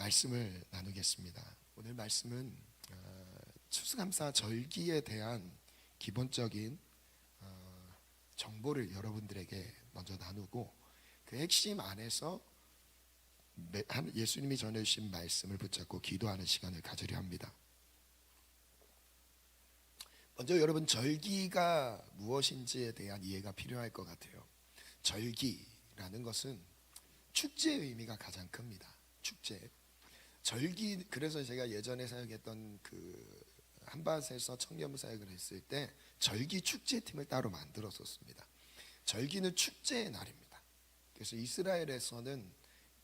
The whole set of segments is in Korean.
말씀을 나누겠습니다. 오늘 말씀은 추수감사 절기에 대한 기본적인 정보를 여러분들에게 먼저 나누고 그 핵심 안에서 예수님이 전해주신 말씀을 붙잡고 기도하는 시간을 가지려 합니다. 먼저 여러분, 절기가 무엇인지에 대한 이해가 필요할 것 같아요. 절기라는 것은 축제의 의미가 가장 큽니다. 축제. 절기, 그래서 제가 예전에 사역했던 그 한밭에서 청년 사역을 했을 때 절기 축제팀을 따로 만들었었습니다. 절기는 축제의 날입니다. 그래서 이스라엘에서는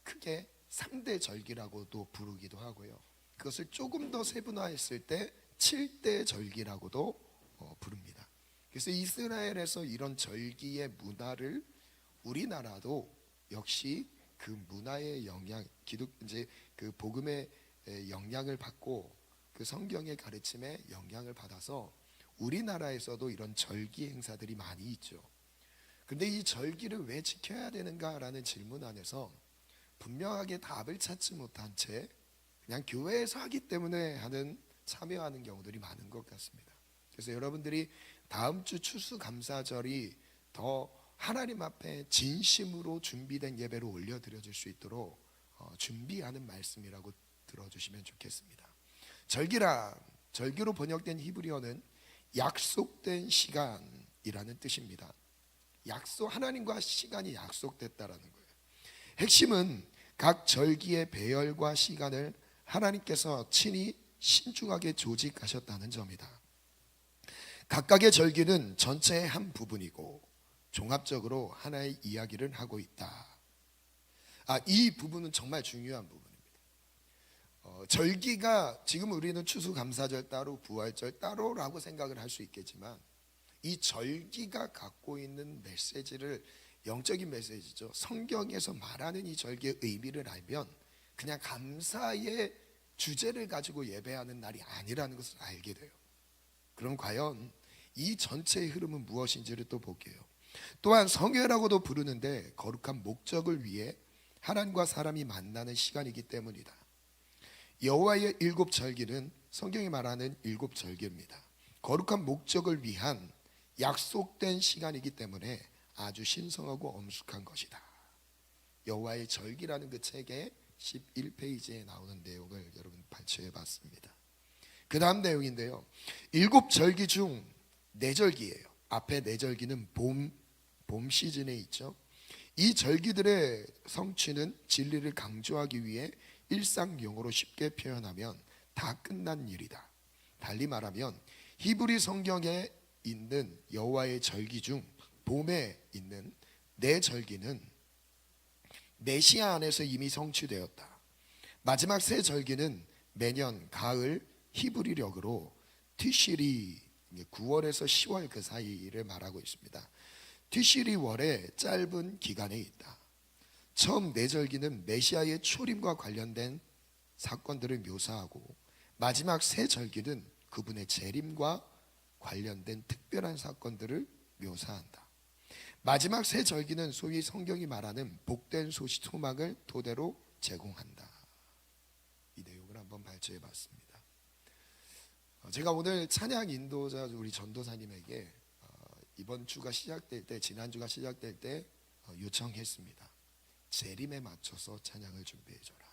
크게 3대 절기라고도 부르기도 하고요. 그것을 조금 더 세분화했을 때 7대 절기라고도 부릅니다. 그래서 이스라엘에서 이런 절기의 문화를 우리나라도 역시 그 문화의 영향, 이제 그 복음의 영향을 받고 그 성경의 가르침에 영향을 받아서 우리나라에서도 이런 절기 행사들이 많이 있죠. 근데 이 절기를 왜 지켜야 되는가라는 질문 안에서 분명하게 답을 찾지 못한 채 그냥 교회에서 하기 때문에 참여하는 경우들이 많은 것 같습니다. 그래서 여러분들이 다음 주 추수감사절이 더 하나님 앞에 진심으로 준비된 예배로 올려드려질 수 있도록 준비하는 말씀이라고 들어주시면 좋겠습니다. 절기로 번역된 히브리어는 약속된 시간이라는 뜻입니다. 하나님과 시간이 약속됐다라는 거예요. 핵심은 각 절기의 배열과 시간을 하나님께서 친히 신중하게 조직하셨다는 점이다. 각각의 절기는 전체의 한 부분이고 종합적으로 하나의 이야기를 하고 있다. 이 부분은 정말 중요한 부분입니다. 절기가 지금 우리는 추수감사절 따로 부활절 따로라고 생각을 할 수 있겠지만 이 절기가 갖고 있는 메시지를, 영적인 메시지죠. 성경에서 말하는 이 절기의 의미를 알면 그냥 감사의 주제를 가지고 예배하는 날이 아니라는 것을 알게 돼요. 그럼 과연 이 전체의 흐름은 무엇인지를 또 볼게요. 또한 성회라고도 부르는데 거룩한 목적을 위해 하나님과 사람이 만나는 시간이기 때문이다. 여호와의 7절기는 성경이 말하는 7절기입니다. 거룩한 목적을 위한 약속된 시간이기 때문에 아주 신성하고 엄숙한 것이다. 여호와의 절기라는 그 책의 11페이지에 나오는 내용을 여러분 발췌해 봤습니다. 그 다음 내용인데요, 7절기 중 4절기예요. 앞에 4절기는 봄 시즌에 있죠. 이 절기들의 성취는 진리를 강조하기 위해 일상용어로 쉽게 표현하면 다 끝난 일이다. 달리 말하면 히브리 성경에 있는 여호와의 절기 중 봄에 있는 4절기는 메시아 안에서 이미 성취되었다. 마지막 3절기는 매년 가을 히브리력으로 티시리, 9월에서 10월 그 사이를 말하고 있습니다. 티시리 월의 짧은 기간에 있다. 처음 4절기는 메시아의 초림과 관련된 사건들을 묘사하고 마지막 3절기는 그분의 재림과 관련된 특별한 사건들을 묘사한다. 마지막 3절기는 소위 성경이 말하는 복된 소망을 토대로 제공한다. 이 내용을 한번 발췌해 봤습니다. 제가 오늘 찬양 인도자 우리 전도사님에게 이번 주가 시작될 때, 지난주가 시작될 때 요청했습니다. 재림에 맞춰서 찬양을 준비해줘라.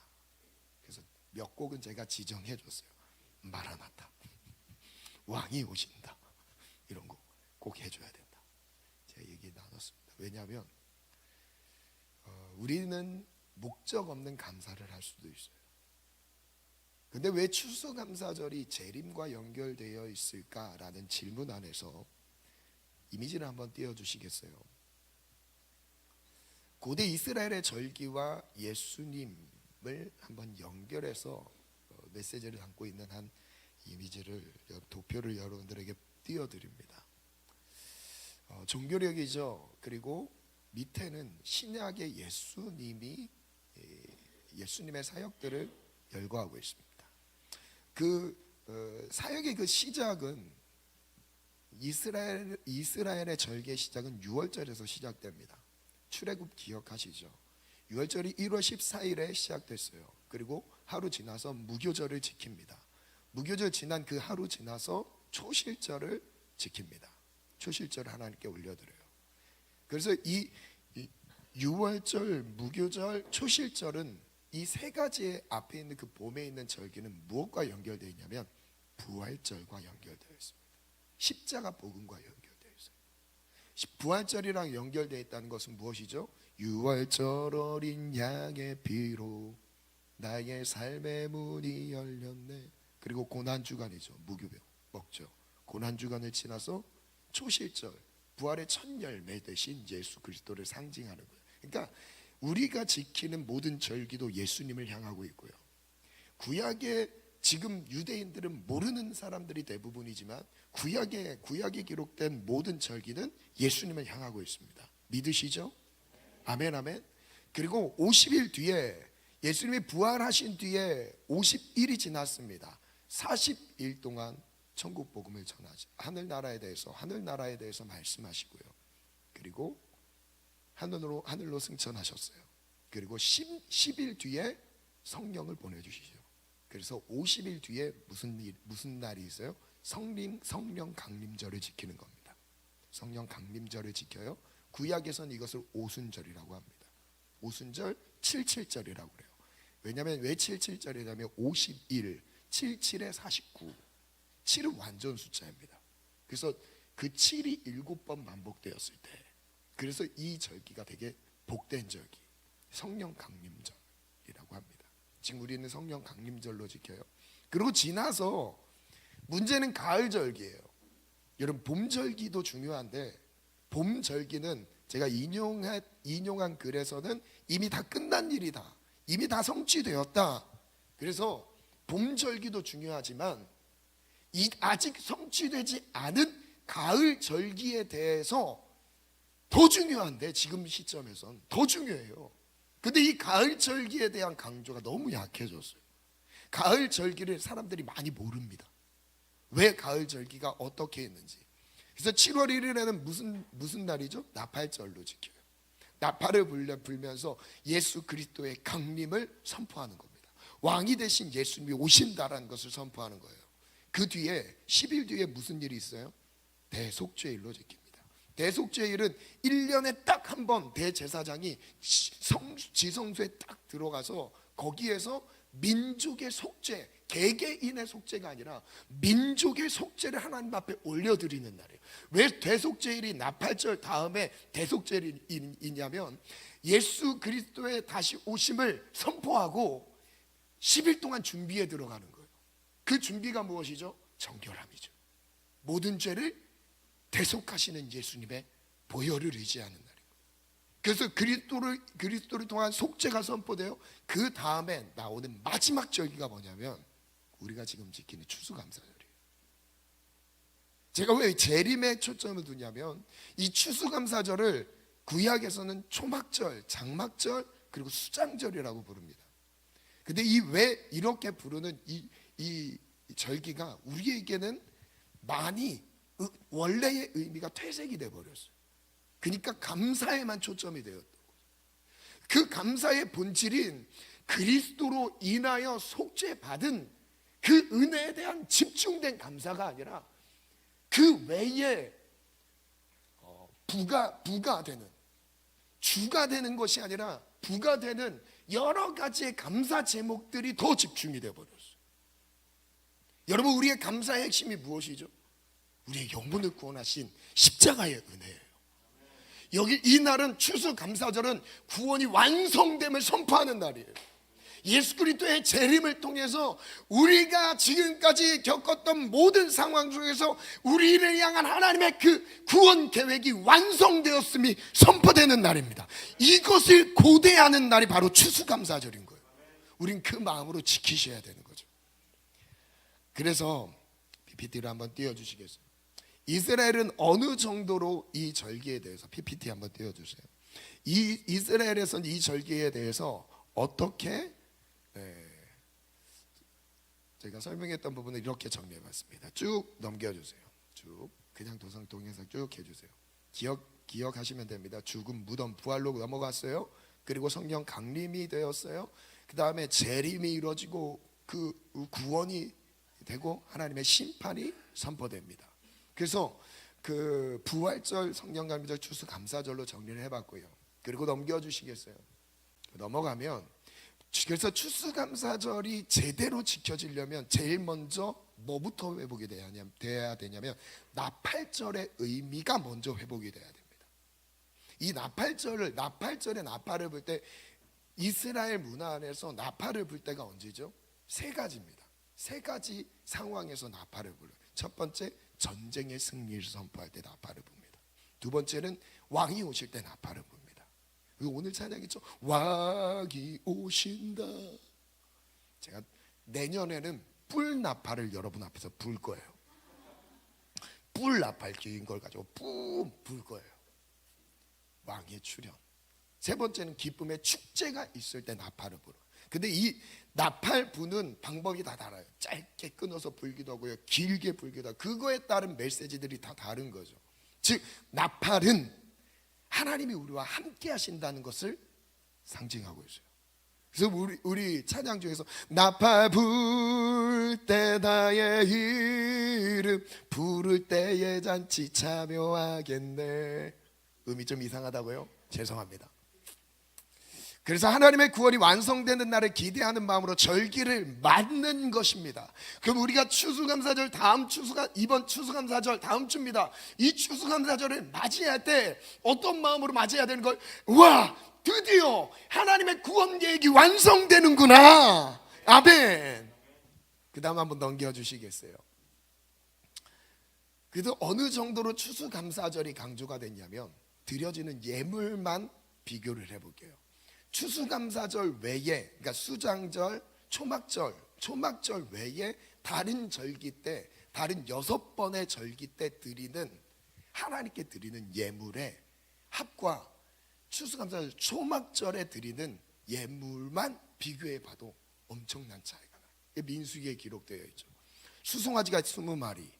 그래서 몇 곡은 제가 지정해줬어요. 마라나타, 왕이 오신다, 이런 곡 꼭 해줘야 된다. 제가 얘기 나눴습니다. 왜냐하면 우리는 목적 없는 감사를 할 수도 있어요. 근데 왜 추수감사절이 재림과 연결되어 있을까라는 질문 안에서 이미지를 한번 띄워주시겠어요? 고대 이스라엘의 절기와 예수님을 한번 연결해서 메시지를 담고 있는 한 이미지를, 도표를 여러분들에게 띄워드립니다. 종교력이죠. 그리고 밑에는 신약의 예수님의 사역들을 열거하고 있습니다. 사역의 그 시작은 이스라엘의 절기의 시작은 6월절에서 시작됩니다. 출애굽 기억하시죠? 6월절이 1월 14일에 시작됐어요. 그리고 하루 지나서 무교절을 지킵니다. 무교절 지난 그 하루 지나서 초실절을 지킵니다. 초실절을 하나님께 올려드려요. 그래서 이 6월절, 무교절, 초실절은 이 세 가지의 앞에 있는 그 봄에 있는 절기는 무엇과 연결되어 있냐면 부활절과 연결되어 있습니다. 십자가 복음과 연결되어 있어요. 부활절이랑 연결되어 있다는 것은 무엇이죠? 6월절 어린 양의 피로 나의 삶의 문이 열렸네. 그리고 고난주간이죠. 무교병 먹죠. 고난주간을 지나서 초실절, 부활의 첫 열매 대신 예수 그리스도를 상징하는 거예요. 그러니까 우리가 지키는 모든 절기도 예수님을 향하고 있고요. 구약의 지금 유대인들은 모르는 사람들이 대부분이지만 구약에 기록된 모든 절기는 예수님을 향하고 있습니다. 믿으시죠? 아멘 아멘. 그리고 50일 뒤에 예수님이 부활하신 뒤에 50일이 지났습니다. 40일 동안 천국 복음을 전하지, 하늘나라에 대해서 말씀하시고요. 그리고 하늘로 승천하셨어요. 그리고 10일 뒤에 성령을 보내주시죠. 그래서 50일 뒤에 무슨 날이 있어요? 성령 강림절을 지키는 겁니다. 성령 강림절을 지켜요. 구약에서는 이것을 오순절이라고 합니다. 오순절 77절이라고 그래요. 왜냐하면 왜 77절이냐면 51, 77에 49, 7은 완전 숫자입니다. 그래서 그 7이 7번 반복되었을 때, 그래서 이 절기가 되게 복된 절기, 성령 강림절이라고 합니다. 지금 우리는 성령 강림절로 지켜요. 그리고 지나서 문제는 가을 절기예요. 여러분, 봄 절기도 중요한데 봄 절기는 제가 인용한 글에서는 이미 다 끝난 일이다, 이미 다 성취되었다. 그래서 봄 절기도 중요하지만 아직 성취되지 않은 가을 절기에 대해서 더 중요한데, 지금 시점에선 더 중요해요. 근데 이 가을 절기에 대한 강조가 너무 약해졌어요. 가을 절기를 사람들이 많이 모릅니다. 왜 가을 절기가 어떻게 있는지. 그래서 7월 1일에는 무슨 날이죠? 나팔절로 지켜요. 나팔을 불면서 예수 그리스도의 강림을 선포하는 겁니다. 왕이 되신 예수님이 오신다라는 것을 선포하는 거예요. 그 뒤에 10일 뒤에 무슨 일이 있어요? 대속죄일로 지킵니다. 대속죄일은 1년에 딱 한 번 대제사장이 지성소에 딱 들어가서 거기에서 민족의 속죄, 개개인의 속죄가 아니라 민족의 속죄를 하나님 앞에 올려드리는 날이에요. 왜 대속죄일이 나팔절 다음에 대속죄일이냐면 예수 그리스도의 다시 오심을 선포하고 10일 동안 준비에 들어가는 거예요. 그 준비가 무엇이죠? 정결함이죠. 모든 죄를 대속하시는 예수님의 보혈을 의지하는 날입니다. 그래서 그리스도를 통한 속죄가 선포되어 그 다음에 나오는 마지막 절기가 뭐냐면 우리가 지금 지키는 추수감사절이에요. 제가 왜 재림에 초점을 두냐면 이 추수감사절을 구약에서는 초막절, 장막절, 그리고 수장절이라고 부릅니다. 근데 왜 이렇게 부르는 이 절기가 우리에게는 많이 원래의 의미가 퇴색이 돼버렸어요. 그러니까 감사에만 초점이 되었던 거죠. 그 감사의 본질인 그리스도로 인하여 속죄받은 그 은혜에 대한 집중된 감사가 아니라 그 외에 부가 되는, 주가 되는 것이 아니라 부가 되는 여러 가지의 감사 제목들이 더 집중이 돼버렸어요. 여러분, 우리의 감사의 핵심이 무엇이죠? 우리의 영혼을 구원하신 십자가의 은혜예요. 여기 이 날은 추수감사절은 구원이 완성됨을 선포하는 날이에요. 예수 그리스도의 재림을 통해서 우리가 지금까지 겪었던 모든 상황 중에서 우리를 향한 하나님의 그 구원 계획이 완성되었음이 선포되는 날입니다. 이것을 고대하는 날이 바로 추수감사절인 거예요. 우린 그 마음으로 지키셔야 되는 거죠. 그래서 PPT를 한번 띄워주시겠어요? 이스라엘은 어느 정도로 이 절기에 대해서, PPT 한번 띄워주세요. 이스라엘에서는 이 절기에 대해서 어떻게 제가 설명했던 부분을 이렇게 정리해봤습니다. 쭉 넘겨주세요. 쭉 그냥 도성 동영상 쭉 해주세요. 기억하시면 됩니다. 죽음, 무덤, 부활로 넘어갔어요. 그리고 성령 강림이 되었어요. 그 다음에 재림이 이루어지고 그 구원이 되고 하나님의 심판이 선포됩니다. 그래서 그 부활절, 성령감사절, 추수감사절로 정리를 해봤고요. 그리고 넘겨주시겠어요? 넘어가면, 그래서 추수감사절이 제대로 지켜지려면 제일 먼저 뭐부터 회복이 돼야 되냐면 나팔절의 의미가 먼저 회복이 돼야 됩니다. 이 나팔절에 나팔을 불 때, 이스라엘 문화 안에서 나팔을 불 때가 언제죠? 세 가지입니다. 세 가지 상황에서 나팔을 불러요. 첫 번째, 전쟁의 승리를 선포할 때 나팔을 붑니다. 두 번째는 왕이 오실 때 나팔을 붑니다. 오늘 찬양이죠. 왕이 오신다. 제가 내년에는 뿔 나팔을 여러분 앞에서 불 거예요. 뿔 나팔 긴 걸 가지고 뿜 불 거예요. 왕의 출현. 세 번째는 기쁨의 축제가 있을 때 나팔을 불어. 근데 이 나팔 부는 방법이 다 달라요. 짧게 끊어서 불기도 하고요, 길게 불기도 하고, 그거에 따른 메시지들이 다 다른 거죠. 즉 나팔은 하나님이 우리와 함께 하신다는 것을 상징하고 있어요. 그래서 우리 찬양 중에서 나팔 불 때 나의 이름 부를 때의 잔치 참여하겠네. 음이 좀 이상하다고요? 죄송합니다. 그래서 하나님의 구원이 완성되는 날을 기대하는 마음으로 절기를 맞는 것입니다. 그럼 우리가 추수감사절, 이번 추수감사절 다음 주입니다. 이 추수감사절을 맞이할 때 어떤 마음으로 맞이해야 되는 걸? 와, 드디어 하나님의 구원 계획이 완성되는구나. 아멘. 그 다음 한번 넘겨주시겠어요? 그래도 어느 정도로 추수감사절이 강조가 됐냐면 드려지는 예물만 비교를 해볼게요. 추수감사절 외에, 그러니까 수장절, 초막절 외에 다른 절기 때, 다른 6번의 절기 때 드리는, 하나님께 드리는 예물의 합과 추수감사절 초막절에 드리는 예물만 비교해 봐도 엄청난 차이가 나요. 민수기에 기록되어 있죠. 수송아지가 20마리,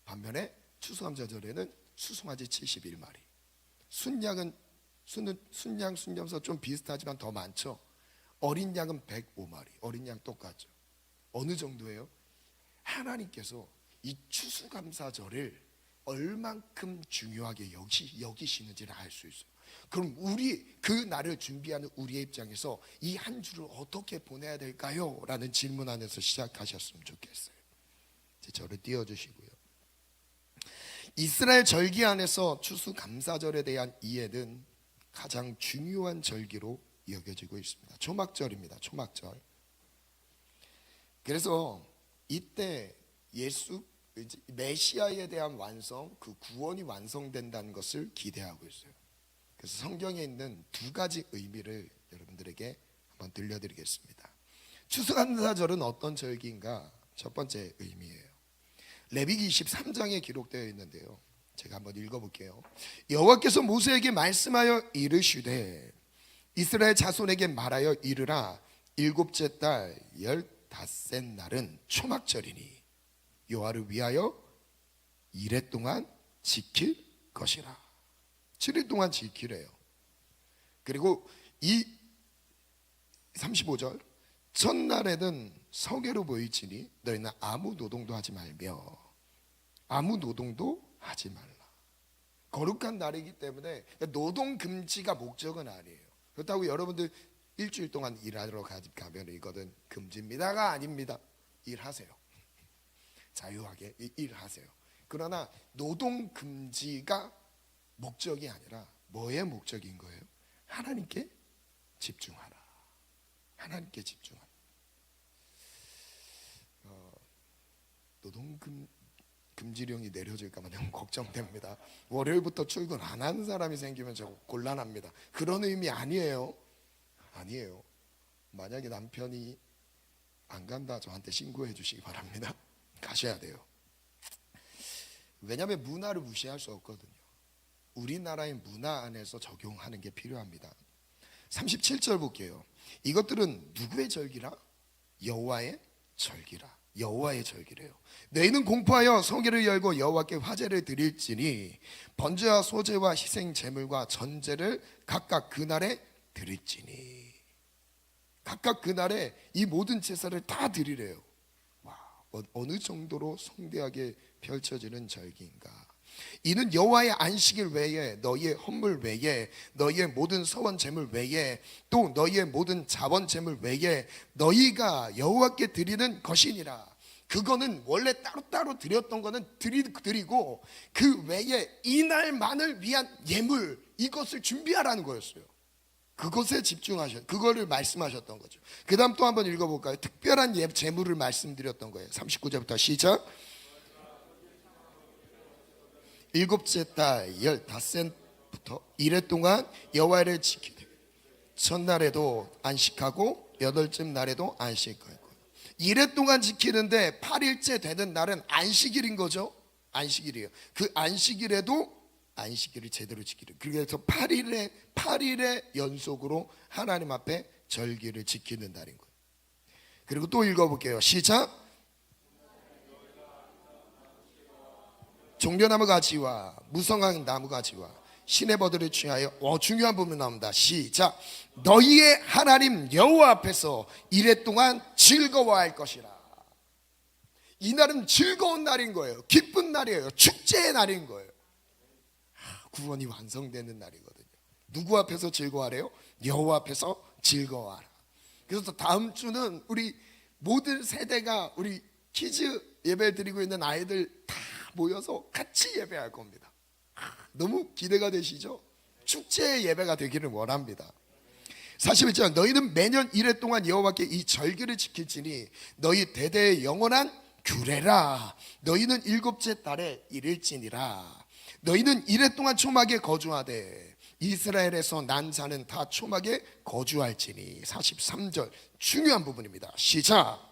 반면에 추수감사절에는 수송아지 71마리. 순양, 순염소 좀 비슷하지만 더 많죠. 어린 양은 105마리. 어린 양 똑같죠. 어느 정도예요? 하나님께서 이 추수감사절을 얼만큼 중요하게 여기시는지를 알 수 있어요. 그럼 그 날을 준비하는 우리의 입장에서 이 한 주를 어떻게 보내야 될까요? 라는 질문 안에서 시작하셨으면 좋겠어요. 저를 띄워주시고요. 이스라엘 절기 안에서 추수감사절에 대한 이해는 가장 중요한 절기로 여겨지고 있습니다. 초막절입니다. 초막절. 그래서 이때 메시아에 대한 완성, 그 구원이 완성된다는 것을 기대하고 있어요. 그래서 성경에 있는 두 가지 의미를 여러분들에게 한번 들려드리겠습니다. 추수감사절은 어떤 절기인가? 첫 번째 의미예요. 레위기 23장에 기록되어 있는데요, 제가 한번 읽어볼게요. 여호와께서 모세에게 말씀하여 이르시되 이스라엘 자손에게 말하여 이르라. 7째 달 15셋 날은 초막절이니 여호와를 위하여 1회 동안 지킬 것이라. 7일 동안 지키래요. 그리고 이 35절, 첫날에는 성회로 모일지니 너희는 아무 노동도 하지 말며 아무 노동도 하지 말라. 거룩한 날이기 때문에 노동 금지가 목적은 아니에요. 그렇다고 여러분들 일주일 동안 일하러 가면 이거는 금지입니다가 아닙니다. 일하세요. 자유하게 일하세요. 그러나 노동 금지가 목적이 아니라 뭐의 목적인 거예요? 하나님께 집중하라. 하나님께 집중하라. 노동 금지령이 내려질까 봐 너무 걱정됩니다. 월요일부터 출근 안 하는 사람이 생기면 저 곤란합니다. 그런 의미 아니에요. 아니에요. 만약에 남편이 안 간다, 저한테 신고해 주시기 바랍니다. 가셔야 돼요. 왜냐하면 문화를 무시할 수 없거든요. 우리나라의 문화 안에서 적용하는 게 필요합니다. 37절 볼게요. 이것들은 누구의 절기라? 여호와의 절기라. 여호와의 절기래요. 너희는 공포하여 성회를 열고 여호와께 화제를 드릴지니 번제와 소제와 희생 제물과 전제를 각각 그날에 드릴지니. 각각 그날에 이 모든 제사를 다 드리래요. 와, 어느 정도로 성대하게 펼쳐지는 절기인가. 이는 여호와의 안식일 외에 너희의 헌물 외에 너희의 모든 서원 제물 외에 또 너희의 모든 자원 제물 외에 너희가 여호와께 드리는 것이니라. 그거는 원래 따로따로 드렸던 거는 드리고 그 외에 이날만을 위한 예물, 이것을 준비하라는 거였어요. 그것에 그거를 말씀하셨던 거죠. 그 다음 또 한번 읽어볼까요? 특별한 제물을 말씀드렸던 거예요. 39절부터 시작. 일곱째 달 15세부터 이래 동안 여호와를 지키되 첫날에도 안식하고 여덟째 날에도 안식할 거예요. 이래 동안 지키는데 8일째 되는 날은 안식일인 거죠. 안식일이에요. 그 안식일에도 안식일을 제대로 지키는, 그래서 8일의 연속으로 하나님 앞에 절기를 지키는 날인 거예요. 그리고 또 읽어볼게요. 시작. 종려나무 가지와 무성한 나무 가지와 시내버들을 취하여, 중요한 부분 나옵니다. 시작. 너희의 하나님 여호와 앞에서 이래 동안 즐거워할 것이라. 이 날은 즐거운 날인 거예요. 기쁜 날이에요. 축제의 날인 거예요. 구원이 완성되는 날이거든요. 누구 앞에서 즐거워하래요? 여호와 앞에서 즐거워하라. 그래서 다음 주는 우리 모든 세대가 우리 키즈 예배 드리고 있는 아이들 다 모여서 같이 예배할 겁니다. 너무 기대가 되시죠? 축제의 예배가 되기를 원합니다. 41절. 너희는 매년 이래 동안 여호와께 이 절기를 지킬지니 너희 대대의 영원한 규례라. 너희는 일곱째 달에 이를지니라. 너희는 이래 동안 초막에 거주하되 이스라엘에서 난 자는 다 초막에 거주할지니. 43절 중요한 부분입니다. 시작.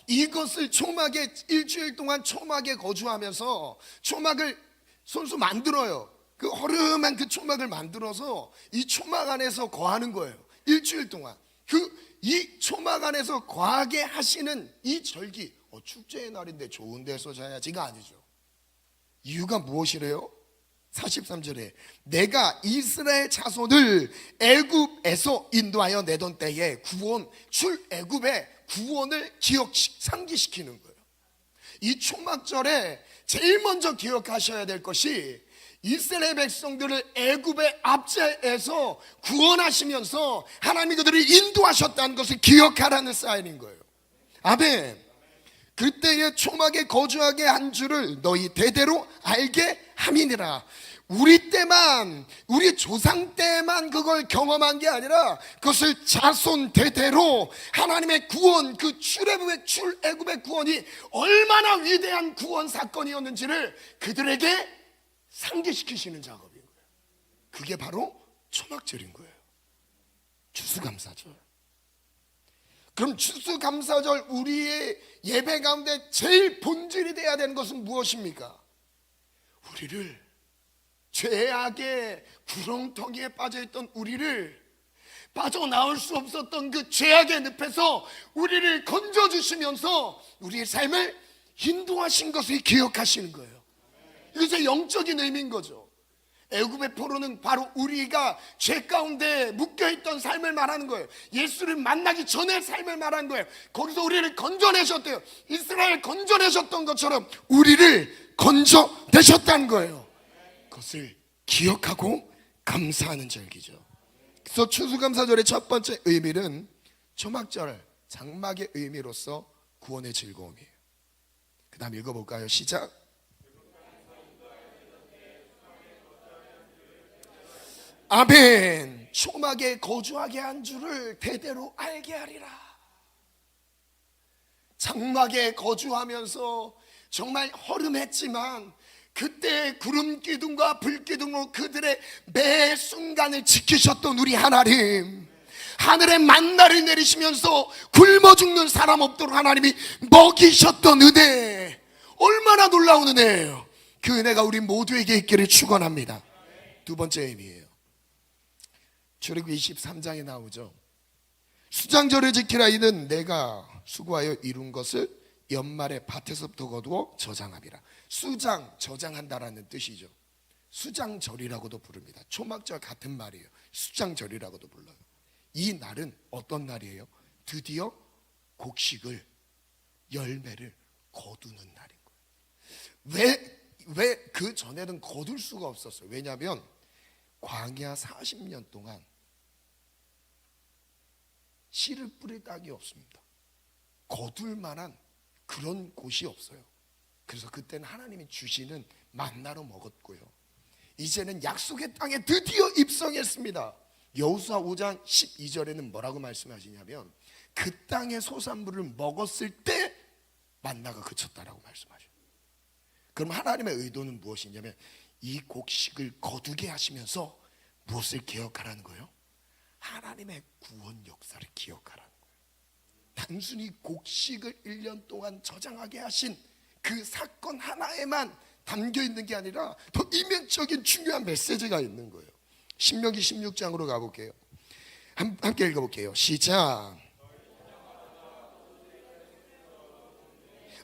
이것을 초막에 일주일 동안 초막에 거주하면서 초막을 손수 만들어요. 그 허름한 그 초막을 만들어서 이 초막 안에서 거하는 거예요. 일주일 동안 이 초막 안에서 거하게 하시는 이 절기, 축제의 날인데 좋은 데서 자야지가 아니죠. 이유가 무엇이래요? 43절에 내가 이스라엘 자손을 애굽에서 인도하여 내던 때에 출애굽의 구원을 상기시키는 거예요. 이 초막절에 제일 먼저 기억하셔야 될 것이 이스라엘 백성들을 애굽의 압제에서 구원하시면서 하나님이 그들을 인도하셨다는 것을 기억하라는 사인인 거예요. 아멘. 그때에 초막에 거주하게 한 줄을 너희 대대로 알게 함이니라. 우리 때만, 우리 조상 때만 그걸 경험한 게 아니라 그것을 자손 대대로 하나님의 구원, 그 출애굽의 구원이 얼마나 위대한 구원 사건이었는지를 그들에게 상기시키시는 작업인 거예요. 그게 바로 초막절인 거예요. 추수감사절. 그럼 추수감사절 우리의 예배 가운데 제일 본질이 돼야 되는 것은 무엇입니까? 우리를, 죄악의 구렁텅이에 빠져있던 우리를, 빠져나올 수 없었던 그 죄악의 늪에서 우리를 건져주시면서 우리의 삶을 인도하신 것을 기억하시는 거예요. 이것의 영적인 의미인 거죠. 애굽의 포로는 바로 우리가 죄 가운데 묶여있던 삶을 말하는 거예요. 예수를 만나기 전의 삶을 말하는 거예요. 거기서 우리를 건져내셨대요. 이스라엘 건져내셨던 것처럼 우리를 건져내셨다는 거예요. 그것을 기억하고 감사하는 절기죠. 그래서 추수감사절의 첫 번째 의미는 초막절, 장막의 의미로서 구원의 즐거움이에요. 그 다음 읽어볼까요? 시작. 아멘. 초막에 거주하게 한 줄을 대대로 알게 하리라. 장막에 거주하면서 정말 허름했지만 그때 구름 기둥과 불 기둥으로 그들의 매 순간을 지키셨던 우리 하나님, 하늘에 만나를 내리시면서 굶어 죽는 사람 없도록 하나님이 먹이셨던 은혜, 얼마나 놀라운 은혜예요. 그 은혜가 우리 모두에게 있기를 축원합니다. 두 번째 의미예요. 출애굽기 23장에 나오죠. 수장절을 지키라. 이는 내가 수고하여 이룬 것을 연말에 밭에서부터 거두어 저장함이라. 수장, 저장한다라는 뜻이죠. 수장절이라고도 부릅니다. 초막절 같은 말이에요. 수장절이라고도 불러요. 이 날은 어떤 날이에요? 드디어 곡식을, 열매를 거두는 날인 거예요. 왜 그 전에는 거둘 수가 없었어요? 왜냐하면 광야 40년 동안 씨를 뿌릴 땅이 없습니다. 거둘 만한 그런 곳이 없어요. 그래서 그때는 하나님이 주시는 만나로 먹었고요. 이제는 약속의 땅에 드디어 입성했습니다. 여호수아 5장 12절에는 뭐라고 말씀하시냐면 그 땅의 소산물을 먹었을 때 만나가 그쳤다라고 말씀하셔요. 그럼 하나님의 의도는 무엇이냐면 이 곡식을 거두게 하시면서 무엇을 기억하라는 거예요? 하나님의 구원 역사를 기억하라는 거예요. 단순히 곡식을 1년 동안 저장하게 하신 그 사건 하나에만 담겨 있는 게 아니라 더 이면적인 중요한 메시지가 있는 거예요. 신명기 16장으로 가볼게요. 함께 읽어볼게요. 시작.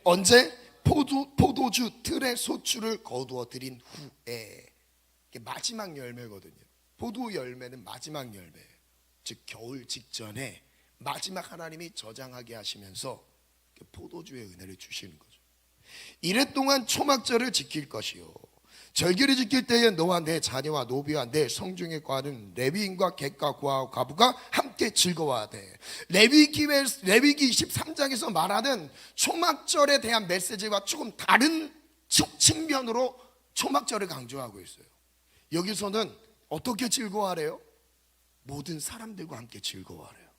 언제? 포도주 틀의 소출을 거두어 드린 후에. 이게 마지막 열매거든요. 포도 열매는 마지막 열매예요. 즉 겨울 직전에 마지막 하나님이 저장하게 하시면서 포도주의 은혜를 주시는 거죠. 이래 동안 초막절을 지킬 것이요 절기를 지킬 때에 너와 내 자녀와 노비와 내 성중에 거하는 레위인과 객과 고아와 과부가 함께 즐거워야 돼. 레위기 23장에서 말하는 초막절에 대한 메시지와 조금 다른 측면으로 초막절을 강조하고 있어요. 여기서는 어떻게 즐거워하래요? 모든 사람들과 함께 즐거워하래요.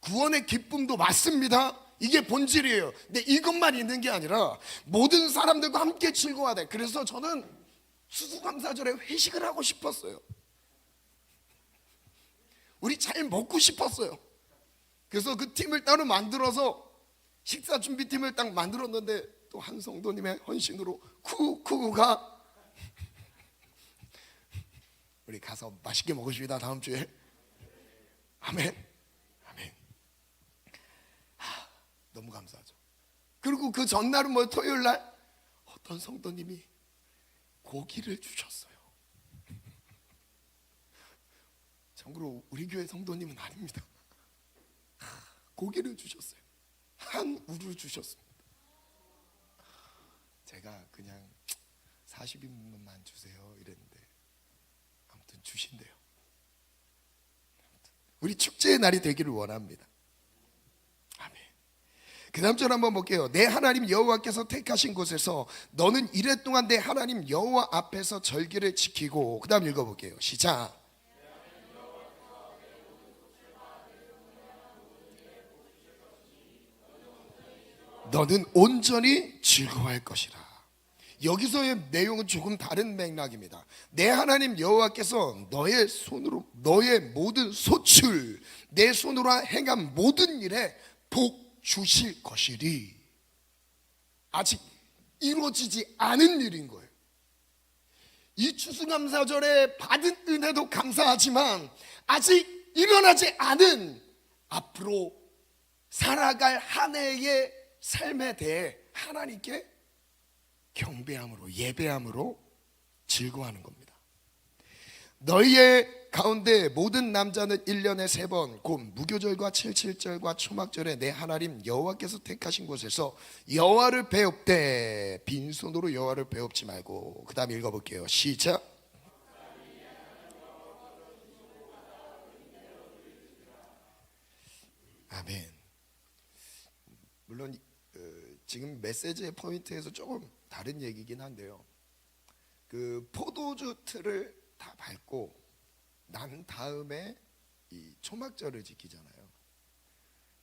구원의 기쁨도 맞습니다. 이게 본질이에요. 근데 이것만 있는 게 아니라 모든 사람들과 함께 즐거워하대. 그래서 저는 수수감사절에 회식을 하고 싶었어요. 우리 잘 먹고 싶었어요. 그래서 그 팀을 따로 만들어서 식사 준비팀을 딱 만들었는데 또 한 성도님의 헌신으로 쿠쿠가 우리 가서 맛있게 먹읍시다 다음 주에. 아멘. 너무 감사하죠. 그리고 그 전날은 뭐 토요일 날 어떤 성도님이 고기를 주셨어요. 참고로 우리 교회 성도님은 아닙니다. 고기를 주셨어요. 한 우를 주셨습니다. 제가 그냥 40인분만 주세요 이랬는데 아무튼 주신대요. 우리 축제의 날이 되기를 원합니다. 그 다음 절 한번 볼게요. 내 하나님 여호와께서 택하신 곳에서 너는 이래 동안 내 하나님 여호와 앞에서 절기를 지키고. 그 다음 읽어볼게요. 시작. 너는 온전히 즐거워할 것이라. 여기서의 내용은 조금 다른 맥락입니다. 내 하나님 여호와께서 너의 손으로 너의 모든 소출, 내 손으로 행한 모든 일에 복 주실 것이리. 아직 이루어지지 않은 일인 거예요. 이 추수감사절에 받은 은혜도 감사하지만 아직 일어나지 않은 앞으로 살아갈 한 해의 삶에 대해 하나님께 경배함으로 예배함으로 즐거워하는 겁니다. 너희의 가운데 모든 남자는 1년에 3번 곧 무교절과 칠칠절과 초막절에 내 하나님 여호와께서 택하신 곳에서 여호와를 배웁되 빈손으로 여호와를 배웁지 말고. 그 다음 읽어볼게요. 시작. 아멘. 물론 지금 메시지의 포인트에서 조금 다른 얘기긴 한데요, 그 포도주 틀을 다 밟고 난 다음에 이 초막절을 지키잖아요.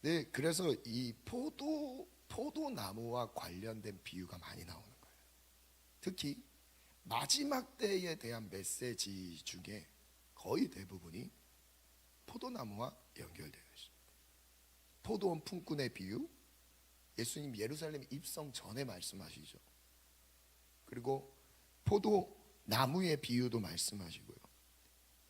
네, 그래서 이 포도나무와 관련된 비유가 많이 나오는 거예요. 특히 마지막 때에 대한 메시지 중에 거의 대부분이 포도나무와 연결되어 있습니다. 포도원 품꾼의 비유, 예수님 예루살렘 입성 전에 말씀하시죠. 그리고 포도나무의 비유도 말씀하시고요,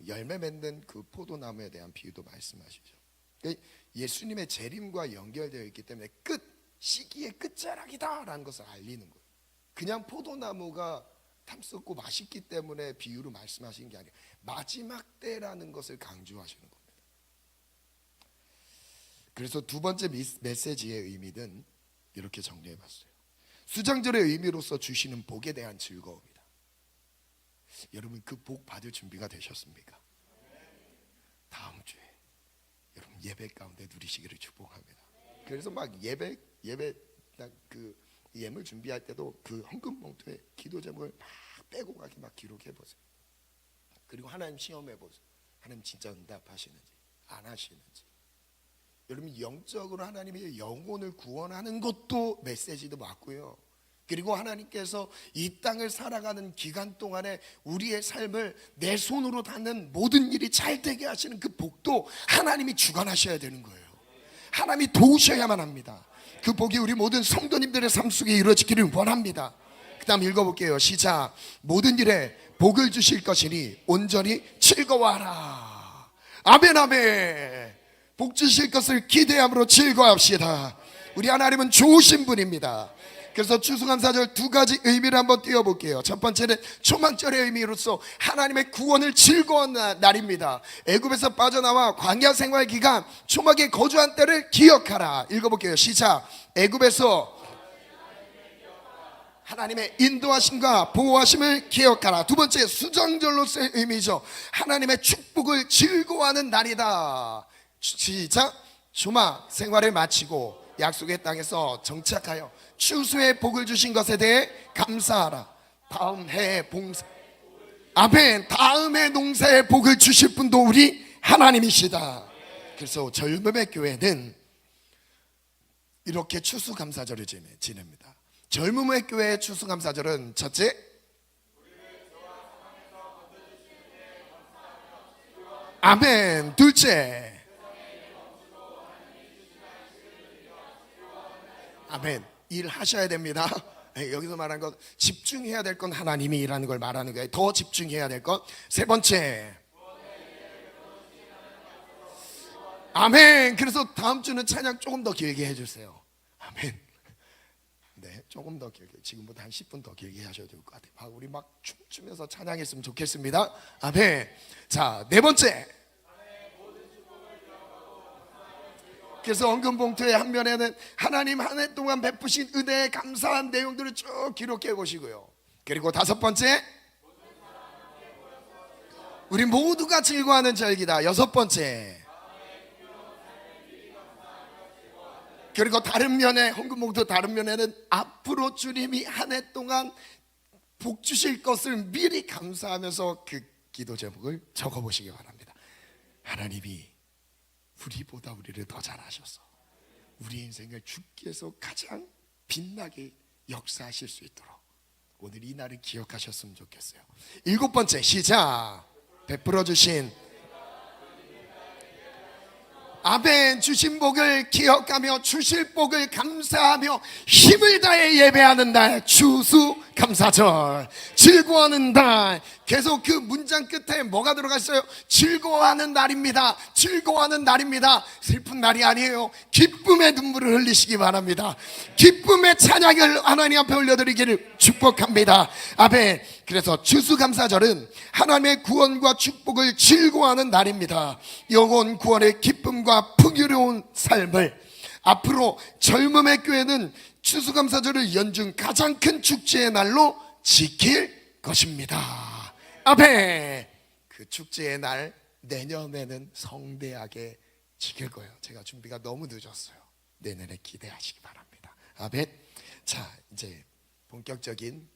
열매 맺는 그 포도나무에 대한 비유도 말씀하시죠. 그러니까 예수님의 재림과 연결되어 있기 때문에 시기의 끝자락이다라는 것을 알리는 거예요. 그냥 포도나무가 탐스럽고 맛있기 때문에 비유로 말씀하신 게 아니에요. 마지막 때라는 것을 강조하시는 겁니다. 그래서 두 번째 메시지의 의미는 이렇게 정리해봤어요. 수장절의 의미로서 주시는 복에 대한 즐거움이다. 여러분, 그 복 받을 준비가 되셨습니까? 다음 주에 여러분 예배 가운데 누리시기를 축복합니다. 그래서 막 예배 그 예물 준비할 때도 그 헌금 봉투에 기도 제목을 막 빼고 가게 막 기록해 보세요. 그리고 하나님 시험해 보세요. 하나님 진짜 응답하시는지 안 하시는지. 여러분, 영적으로 하나님의 영혼을 구원하는 것도 메시지도 맞고요. 그리고 하나님께서 이 땅을 살아가는 기간 동안에 우리의 삶을 내 손으로 닿는 모든 일이 잘 되게 하시는 그 복도 하나님이 주관하셔야 되는 거예요. 하나님이 도우셔야만 합니다. 그 복이 우리 모든 성도님들의 삶 속에 이루어지기를 원합니다. 그 다음 읽어볼게요. 시작. 모든 일에 복을 주실 것이니 온전히 즐거워하라. 아멘 아멘. 복 주실 것을 기대함으로 즐거워합시다. 우리 하나님은 좋으신 분입니다. 그래서 추수감사절 두 가지 의미를 한번 띄워볼게요. 첫 번째는 초막절의 의미로서 하나님의 구원을 즐거워한 날입니다. 애굽에서 빠져나와 광야 생활 기간 초막에 거주한 때를 기억하라. 읽어볼게요. 시작. 애굽에서 하나님의 인도하심과 보호하심을 기억하라. 두 번째, 수정절로서의 의미죠. 하나님의 축복을 즐거워하는 날이다. 시작. 초막 생활을 마치고 약속의 땅에서 정착하여 추수의 복을 주신 것에 대해 감사하라. 다음 해의 봉사, 아멘. 다음 해 농사의 복을 주실 분도 우리 하나님이시다. 그래서 젊음의 교회는 이렇게 추수감사절을 지냅니다. 젊음의 교회의 추수감사절은 첫째, 아멘. 둘째, 아멘. 일하셔야 됩니다. 여기서 말한 건 집중해야 될 건 하나님이 일하는 걸 말하는 거예요. 더 집중해야 될 것. 세 번째, 아멘. 그래서 다음 주는 찬양 조금 더 길게 해주세요. 아멘. 네, 조금 더 길게, 지금보다 한 10분 더 길게 하셔야 될 것 같아요. 우리 막 춤추면서 찬양했으면 좋겠습니다. 아멘. 자, 네 번째, 그래서 헌금봉투의 한 면에는 하나님 한 해 동안 베푸신 은혜에 감사한 내용들을 쭉 기록해 보시고요. 그리고 다섯 번째, 우리 모두가 즐거워하는 절기다. 여섯 번째, 그리고 다른 면에, 헌금봉투 다른 면에는 앞으로 주님이 한 해 동안 복 주실 것을 미리 감사하면서 그 기도 제목을 적어 보시기 바랍니다. 하나님이 우리보다 우리를 더 잘하셔서 우리 인생을 주께서 가장 빛나게 역사하실 수 있도록 오늘 이 날을 기억하셨으면 좋겠어요. 일곱 번째, 시작. 베풀어 주신, 아멘. 주신 복을 기억하며 주실 복을 감사하며 힘을 다해 예배하는 날, 추수감사절. 즐거워하는 날. 계속 그 문장 끝에 뭐가 들어가 있어요? 즐거워하는 날입니다. 즐거워하는 날입니다. 슬픈 날이 아니에요. 기쁨의 눈물을 흘리시기 바랍니다. 기쁨의 찬양을 하나님 앞에 올려드리기를 축복합니다. 아멘. 그래서 추수감사절은 하나님의 구원과 축복을 즐거워하는 날입니다. 영혼 구원의 기쁨과 풍요로운 삶을, 앞으로 젊음의 교회는 추수감사절을 연중 가장 큰 축제의 날로 지킬 것입니다. 아멘. 그 축제의 날 내년에는 성대하게 지킬 거예요. 제가 준비가 너무 늦었어요. 내년에 기대하시기 바랍니다. 아멘. 자, 이제 본격적인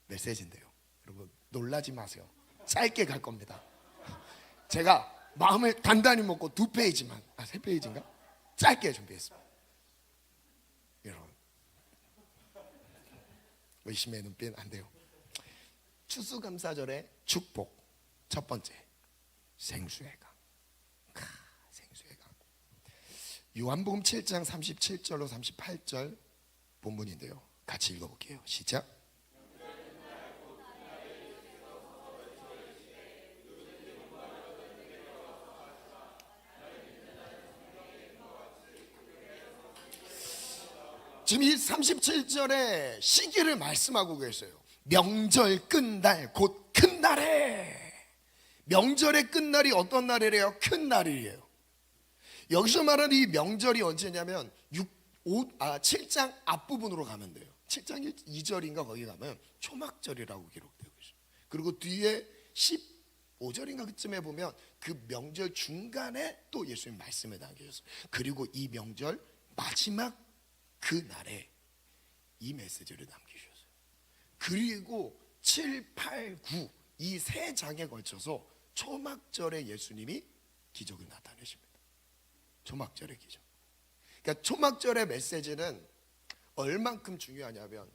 메시지인데요. 여러분 놀라지 마세요. 짧게 갈 겁니다. 제가 마음을 단단히 먹고 2페이지만, 3페이지인가? 짧게 준비했습니다. 여러분 의심의 눈빛 안 돼요. 추수감사절의 축복, 첫 번째, 생수의 강. 생수의 강. 요한복음 7장 37절로 38절 본문인데요. 같이 읽어볼게요. 시작. 지금 이 37절에 시기를 말씀하고 계세요. 명절 끝날 곧 큰 날에. 명절의 끝날이 어떤 날이래요? 큰 날이에요. 여기서 말하는 이 명절이 언제냐면 7장 앞부분으로 가면 돼요. 7장 2절인가 거기 가면 초막절이라고 기록되고 있어요. 그리고 뒤에 15절인가 그쯤에 보면 그 명절 중간에 또 예수님 말씀에 담겨졌어요. 그리고 이 명절 마지막 그 날에 이 메시지를 남기셨어요. 그리고 7, 8, 9 이 세 장에 걸쳐서 초막절에 예수님이 기적을 나타내십니다. 초막절의 기적. 그러니까 초막절의 메시지는 얼만큼 중요하냐면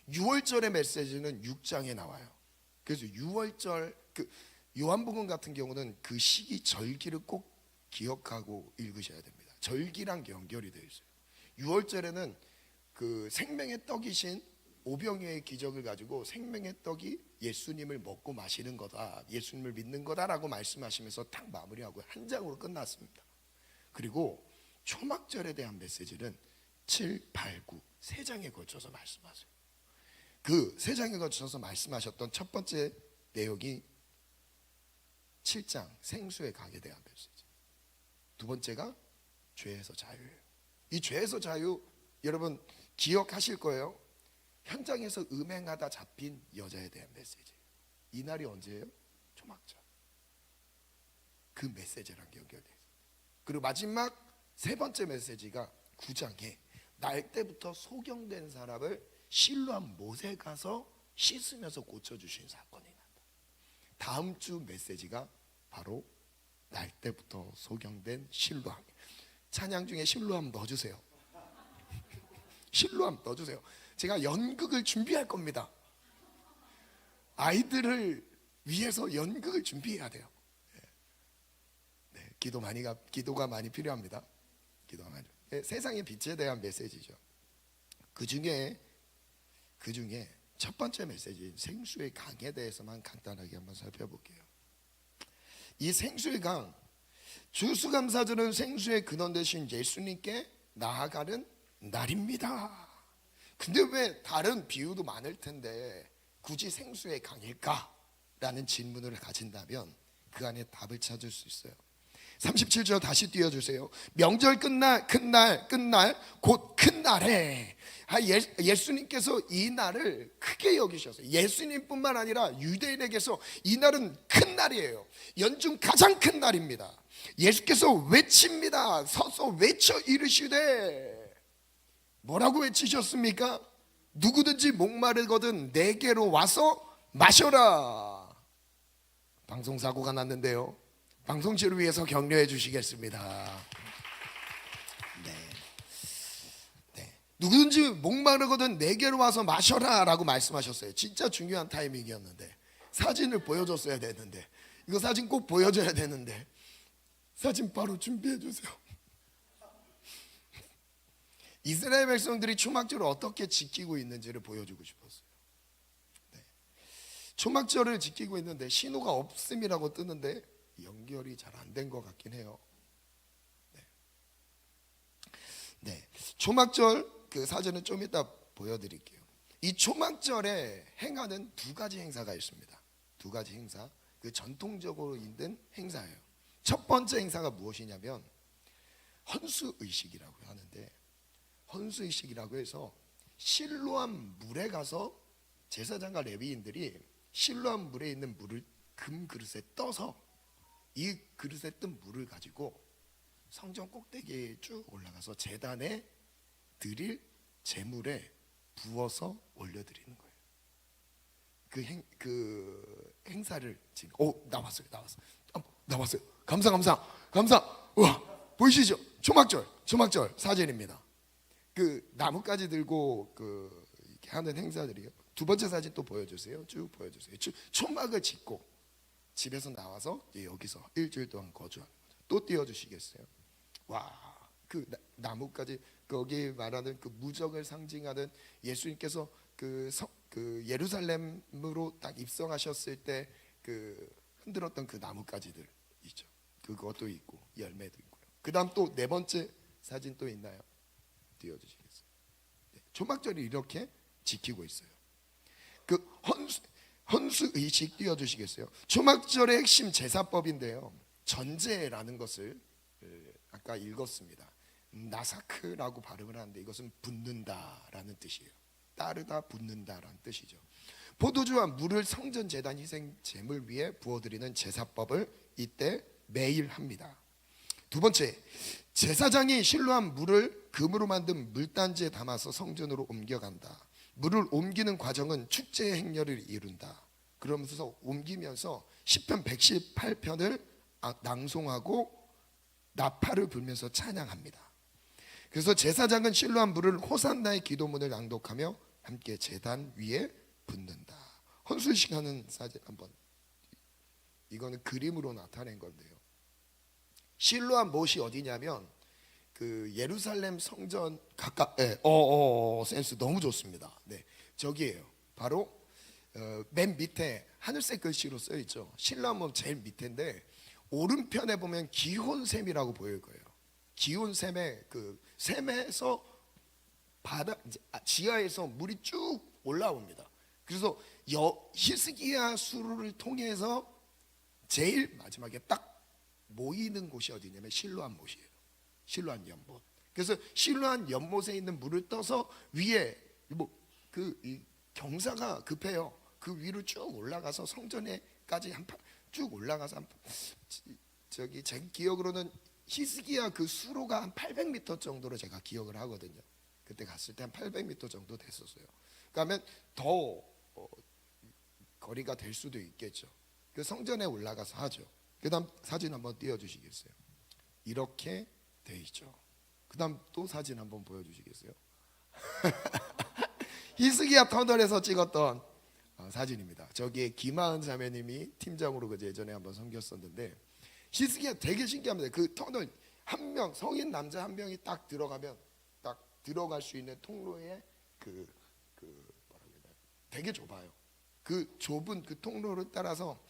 6월절의 메시지는 6장에 나와요. 그래서 6월절 요한복음 같은 경우는 그 시기 절기를 꼭 기억하고 읽으셔야 됩니다. 절기랑 연결이 되어 있어요. 6월절에는 그 생명의 떡이신 오병이어의 기적을 가지고 생명의 떡이 예수님을 먹고 마시는 거다, 예수님을 믿는 거다라고 말씀하시면서 딱 마무리하고 한 장으로 끝났습니다. 그리고 초막절에 대한 메시지는 7, 8, 9 세 장에 걸쳐서 말씀하세요. 그 세 장에 걸쳐서 말씀하셨던 첫 번째 내용이 7장 생수의 강에 대한 메시지. 두 번째가 죄에서 자유예요. 이 죄에서 자유 여러분 기억하실 거예요. 현장에서 음행하다 잡힌 여자에 대한 메시지. 이 날이 언제예요? 초막절. 그 메시지랑 연결되어 있어요. 그리고 마지막 세 번째 메시지가 9장에 날 때부터 소경된 사람을 실로암 못에 가서 씻으면서 고쳐주신 사건이 난다. 다음 주 메시지가 바로 날 때부터 소경된 실로암. 찬양 중에 실로암 넣어주세요. 실로암 넣어주세요. 제가 연극을 준비할 겁니다. 아이들을 위해서 연극을 준비해야 돼요. 네, 기도가 많이 필요합니다. 세상의 빛에 대한 메시지죠. 그 중에 첫 번째 메시지 생수의 강에 대해서만 간단하게 한번 살펴볼게요. 이 생수의 강, 주수감사절은 생수의 근원 되신 예수님께 나아가는 날입니다. 근데 왜 다른 비유도 많을 텐데 굳이 생수의 강일까? 라는 질문을 가진다면 그 안에 답을 찾을 수 있어요. 37절 다시 띄워주세요. 명절 끝날 곧 큰 날에. 예수님께서 이 날을 크게 여기셨어요. 예수님뿐만 아니라 유대인에게서 이 날은 큰 날이에요. 연중 가장 큰 날입니다. 예수께서 외칩니다. 서서 외쳐 이르시되. 뭐라고 외치셨습니까? 누구든지 목마르거든 내게로 와서 마셔라. 방송사고가 났는데요, 방송치를 위해서 격려해 주시겠습니다. 네. 누구든지 목마르거든 내게로 와서 마셔라 라고 말씀하셨어요. 진짜 중요한 타이밍이었는데 사진을 보여줬어야 되는데, 이거 사진 꼭 보여줘야 되는데 사진 바로 준비해 주세요. 이스라엘 백성들이 초막절을 어떻게 지키고 있는지를 보여주고 싶었어요. 네. 초막절을 지키고 있는데 신호가 없음이라고 뜨는데 연결이 잘 안 된 것 같긴 해요. 네. 초막절 그 사진은 좀 이따 보여드릴게요. 이 초막절에 행하는 두 가지 행사가 있습니다. 두 가지 행사, 그 전통적으로 있는 행사예요. 첫 번째 행사가 무엇이냐면 헌수의식이라고 하는데, 헌수의식이라고 해서 실로암 물에 가서 제사장과 레위인들이 실로암 물에 있는 물을 금 그릇에 떠서 이 그릇에 뜬 물을 가지고 성전 꼭대기에 쭉 올라가서 제단에 드릴 제물에 부어서 올려드리는 거예요. 그 행사를 지금 나왔어요. 감사. 와, 보이시죠? 초막절 사진입니다. 그 나뭇가지 들고 이렇게 하는 행사들이요. 두 번째 사진 또 보여주세요. 쭉 보여주세요. 초막을 짓고 집에서 나와서 여기서 일주일 동안 거주하는 거죠. 또 띄워주시겠어요? 와, 그 나뭇가지, 거기 말하는 그 무적을 상징하는 예수님께서 그 예루살렘으로 딱 입성하셨을 때 그 흔들었던 그 나뭇가지들 있죠. 그것도 있고 열매도 있고요. 그 다음 또 네 번째 사진 또 있나요? 띄워주시겠어요? 네. 초막절을 이렇게 지키고 있어요. 그 헌수 의식 띄워주시겠어요? 초막절의 핵심 제사법인데요, 전제라는 것을 아까 읽었습니다. 나사크라고 발음을 하는데 이것은 붓는다라는 뜻이에요. 따르다, 붓는다라는 뜻이죠. 포도주와 물을 성전 제단 희생 제물 위에 부어드리는 제사법을 이때 매일 합니다. 두 번째, 제사장이 실로한 물을 금으로 만든 물단지에 담아서 성전으로 옮겨간다. 물을 옮기는 과정은 축제의 행렬을 이룬다. 그러면서 옮기면서 시편 118편을 낭송하고 나팔을 불면서 찬양합니다. 그래서 제사장은 실로한 물을 호산나의 기도문을 낭독하며 함께 제단 위에 붓는다. 헌수식 하는 사진 한번, 이거는 그림으로 나타낸 건데요, 실로한 못이 어디냐면 그 예루살렘 성전 가까이, 센스 너무 좋습니다. 네, 저기예요. 바로 맨 밑에 하늘색 글씨로 써 있죠. 실로한 못 제일 밑인데 오른편에 보면 기혼샘이라고 보일 거예요. 기혼샘의 그 샘에서 바다 지하에서 물이 쭉 올라옵니다. 그래서 히스기야 수로를 통해서 제일 마지막에 딱 모이는 곳이 어디냐면 실로한 못이에요. 실로한 연못. 그래서 실로한 연못에 있는 물을 떠서 위에 이 경사가 급해요. 그 위로 쭉 올라가서 성전에까지 쭉 올라가서 저기 제 기억으로는 히스기야 그 수로가 한 800m 정도로 제가 기억을 하거든요. 그때 갔을 때 한 800m 정도 됐었어요. 그러면 더 거리가 될 수도 있겠죠. 그 성전에 올라가서 하죠. 그다음 사진 한번 띄워주시겠어요? 이렇게 돼 있죠. 그다음 또 사진 한번 보여주시겠어요? 히스기야 터널에서 찍었던 사진입니다. 저기에 김하은 자매님이 팀장으로 그 예전에 한번 섬겼었는데, 히스기야 되게 신기합니다. 그 터널 한 명, 성인 남자 한 명이 딱 들어가면 딱 들어갈 수 있는 통로에 되게 좁아요. 그 좁은 그 통로를 따라서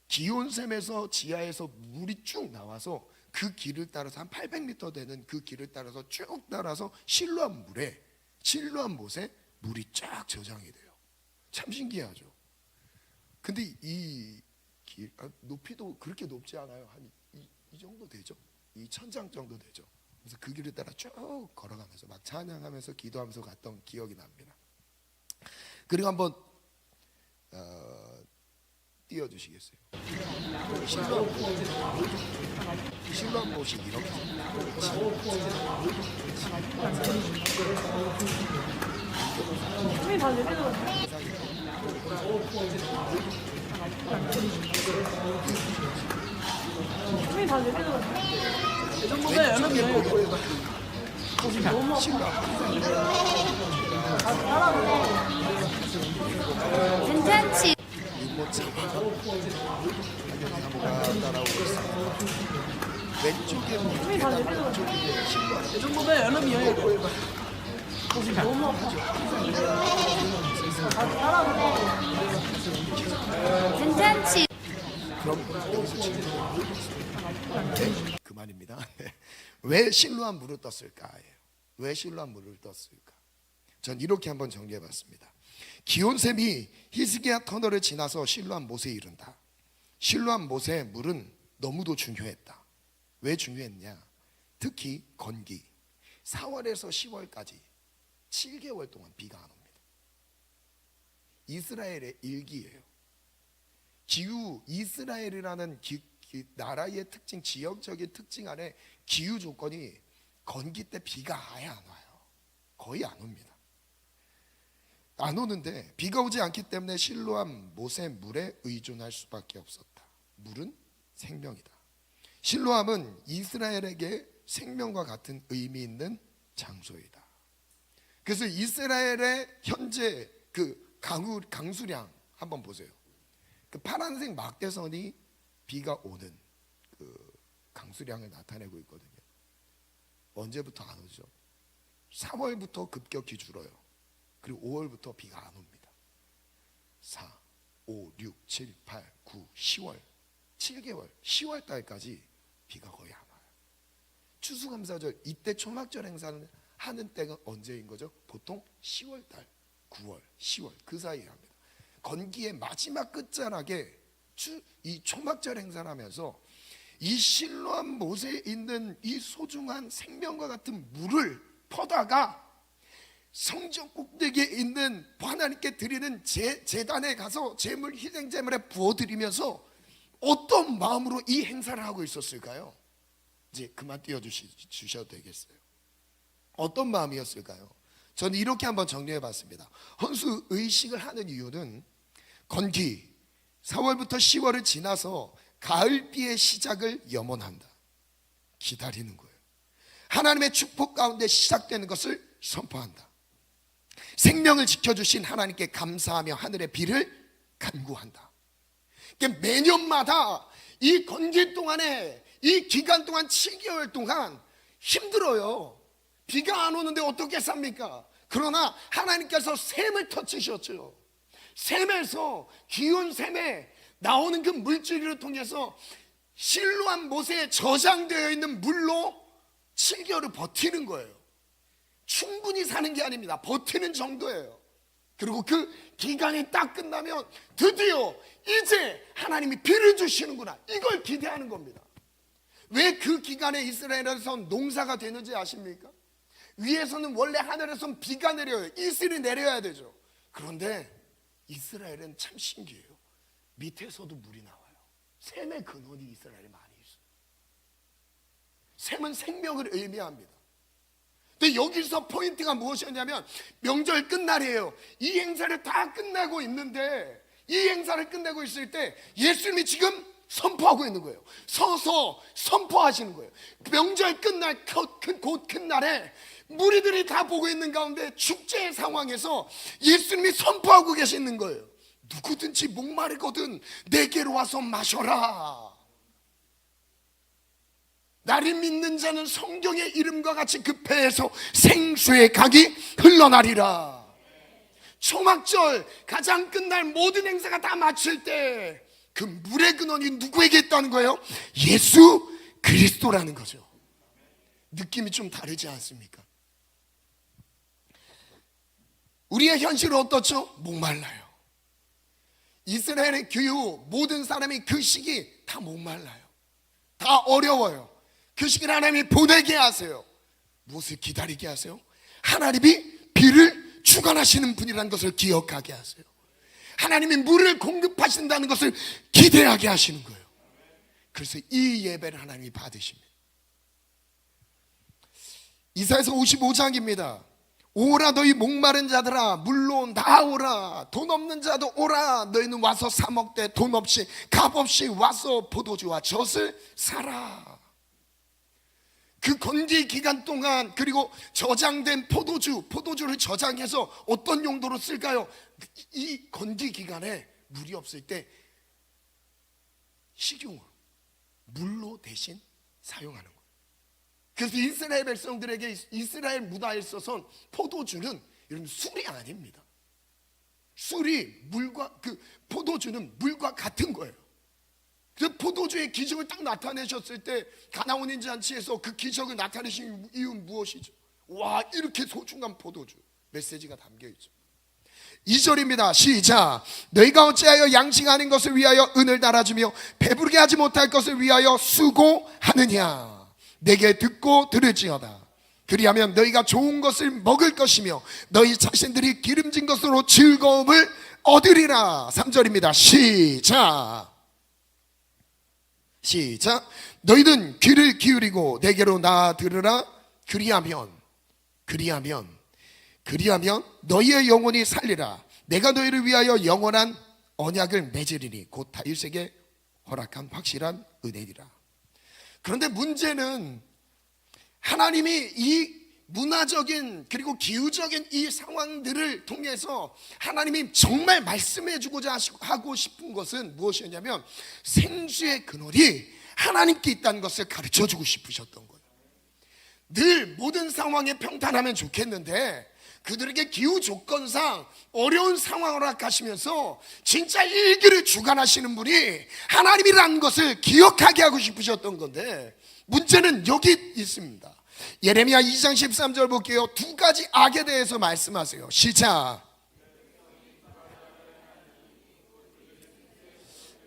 기온샘에서 지하에서 물이 쭉 나와서 그 길을 따라서 한 800m 되는 그 길을 따라서 쭉 따라서 실로한 못에 물이 쫙 저장이 돼요. 참 신기하죠. 근데 이 길 높이도 그렇게 높지 않아요. 한 이 정도 되죠. 이 천장 정도 되죠. 그래서 그 길을 따라 쭉 걸어가면서 막 찬양하면서 기도하면서 갔던 기억이 납니다. 그리고 한번 띄워주시겠어요? 실로한 못이 이렇게 괜찮지? 당연히 따라오고 있습니다. 왼쪽에 왼쪽에 실로한 이 정도면 여름이에요. 괜찮지? 그럼 여기서 질문 네, 그만입니다. 왜 실로한 물을 떴을까예요. 왜 실로한 물을 떴을까? 전 이렇게 한번 정리해봤습니다. 기온샘이 히스기야 터널을 지나서 실로한 못에 이른다. 실로한 못의 물은 너무도 중요했다. 왜 중요했냐? 특히 건기 4월에서 10월까지 7개월 동안 비가 안 옵니다. 이스라엘의 일기예요. 기후, 이스라엘이라는 나라의 특징, 지역적인 특징 안에 기후 조건이 건기 때 비가 아예 안 와요. 거의 안 옵니다. 안 오는데 비가 오지 않기 때문에 실로한 못의 물에 의존할 수밖에 없었다. 물은 생명이다. 실로암은 이스라엘에게 생명과 같은 의미 있는 장소이다. 그래서 이스라엘의 현재 그 강수량 한번 보세요. 그 파란색 막대선이 비가 오는 그 강수량을 나타내고 있거든요. 언제부터 안 오죠? 4월부터 급격히 줄어요. 그리고 5월부터 비가 안 옵니다. 4, 5, 6, 7, 8, 9, 10월 7개월 10월 달까지 비가 거의 안 와요. 추수감사절 이때 초막절 행사는 하는 때가 언제인 거죠? 보통 10월달, 9월, 10월 그 사이에 합니다. 건기의 마지막 끝자락에 이 초막절 행사를 하면서 이 실로암 못에 있는 이 소중한 생명과 같은 물을 퍼다가 성전 꼭대기에 있는 하나님께 드리는 제단에 가서 제물 희생제물에 부어드리면서 어떤 마음으로 이 행사를 하고 있었을까요? 이제 그만 띄워주셔도 되겠어요. 어떤 마음이었을까요? 저는 이렇게 한번 정리해 봤습니다. 헌수 의식을 하는 이유는 건기 4월부터 10월을 지나서 가을비의 시작을 염원한다. 기다리는 거예요. 하나님의 축복 가운데 시작되는 것을 선포한다. 생명을 지켜주신 하나님께 감사하며 하늘의 비를 간구한다. 매년마다 이 건기 동안에 이 기간 동안 7개월 동안 힘들어요. 비가 안 오는데 어떻게 삽니까? 그러나 하나님께서 샘을 터치셨죠. 샘에서 기온 샘에 나오는 그 물줄기를 통해서 실로암 못에 저장되어 있는 물로 7개월을 버티는 거예요. 충분히 사는 게 아닙니다. 버티는 정도예요. 그리고 그 기간이 딱 끝나면 드디어 이제 하나님이 비를 주시는구나, 이걸 기대하는 겁니다. 왜 그 기간에 이스라엘에서 농사가 되는지 아십니까? 위에서는 원래 하늘에서는 비가 내려요. 이슬이 내려야 되죠. 그런데 이스라엘은 참 신기해요. 밑에서도 물이 나와요. 샘의 근원이 이스라엘에 많이 있어요. 샘은 생명을 의미합니다. 근데 여기서 포인트가 무엇이었냐면 명절 끝날이에요. 이 행사를 다 끝내고 있는데, 이 행사를 끝내고 있을 때 예수님이 지금 선포하고 있는 거예요. 서서 선포하시는 거예요. 명절 끝날 곧 끝날에 무리들이 다 보고 있는 가운데 축제의 상황에서 예수님이 선포하고 계시는 거예요. 누구든지 목마르거든 내게로 와서 마셔라. 나를 믿는 자는 성경의 이름과 같이 그 배에서 생수의 강이 흘러나리라. 초막절 가장 끝날 모든 행사가 다 마칠 때 그 물의 근원이 누구에게 있다는 거예요? 예수 그리스도라는 거죠. 느낌이 좀 다르지 않습니까? 우리의 현실은 어떻죠? 목말라요. 이스라엘의 교육, 모든 사람이 그 시기 다 목말라요. 다 어려워요. 그 시기를 하나님이 보내게 하세요. 무엇을 기다리게 하세요? 하나님이 비를 주관하시는 분이라는 것을 기억하게 하세요. 하나님이 물을 공급하신다는 것을 기대하게 하시는 거예요. 그래서 이 예배를 하나님이 받으십니다. 이사야서 55장입니다. 오라 너희 목마른 자들아 물로 나오라. 돈 없는 자도 오라. 너희는 와서 사 먹되 돈 없이 값 없이 와서 포도주와 젖을 사라. 그 건기 기간 동안, 그리고 저장된 포도주를 저장해서 어떤 용도로 쓸까요? 이 건기 기간에 물이 없을 때 식용으로, 물로 대신 사용하는 거예요. 그래서 이스라엘 백성들에게, 이스라엘 문화에 있어서는 포도주는 여러분 술이 아닙니다. 술이 물과, 그 포도주는 물과 같은 거예요. 그래서 포도주의 기적을 딱 나타내셨을 때 가나온 잔치에서 그 기적을 나타내신 이유는 무엇이죠? 와, 이렇게 소중한 포도주, 메시지가 담겨있죠. 2절입니다. 시작. 너희가 어찌하여 양식 아닌 것을 위하여 은을 달아주며 배부르게 하지 못할 것을 위하여 수고하느냐. 내게 듣고 들을지어다. 그리하면 너희가 좋은 것을 먹을 것이며 너희 자신들이 기름진 것으로 즐거움을 얻으리라. 3절입니다. 시작. 너희는 귀를 기울이고 내게로 나아 들으라. 그리하면 너희의 영혼이 살리라. 내가 너희를 위하여 영원한 언약을 맺으리니 곧 다윗에게 허락한 확실한 은혜리라. 그런데 문제는 하나님이 이 문화적인 그리고 기후적인 이 상황들을 통해서 하나님이 정말 말씀해 주고자 하고 싶은 것은 무엇이었냐면 생수의 근원이 하나님께 있다는 것을 가르쳐 주고 싶으셨던 거예요. 늘 모든 상황에 평탄하면 좋겠는데 그들에게 기후 조건상 어려운 상황을 허락하시면서 진짜 일기를 주관하시는 분이 하나님이라는 것을 기억하게 하고 싶으셨던 건데, 문제는 여기 있습니다. 예레미야 2장 13절 볼게요. 두 가지 악에 대해서 말씀하세요. 시작.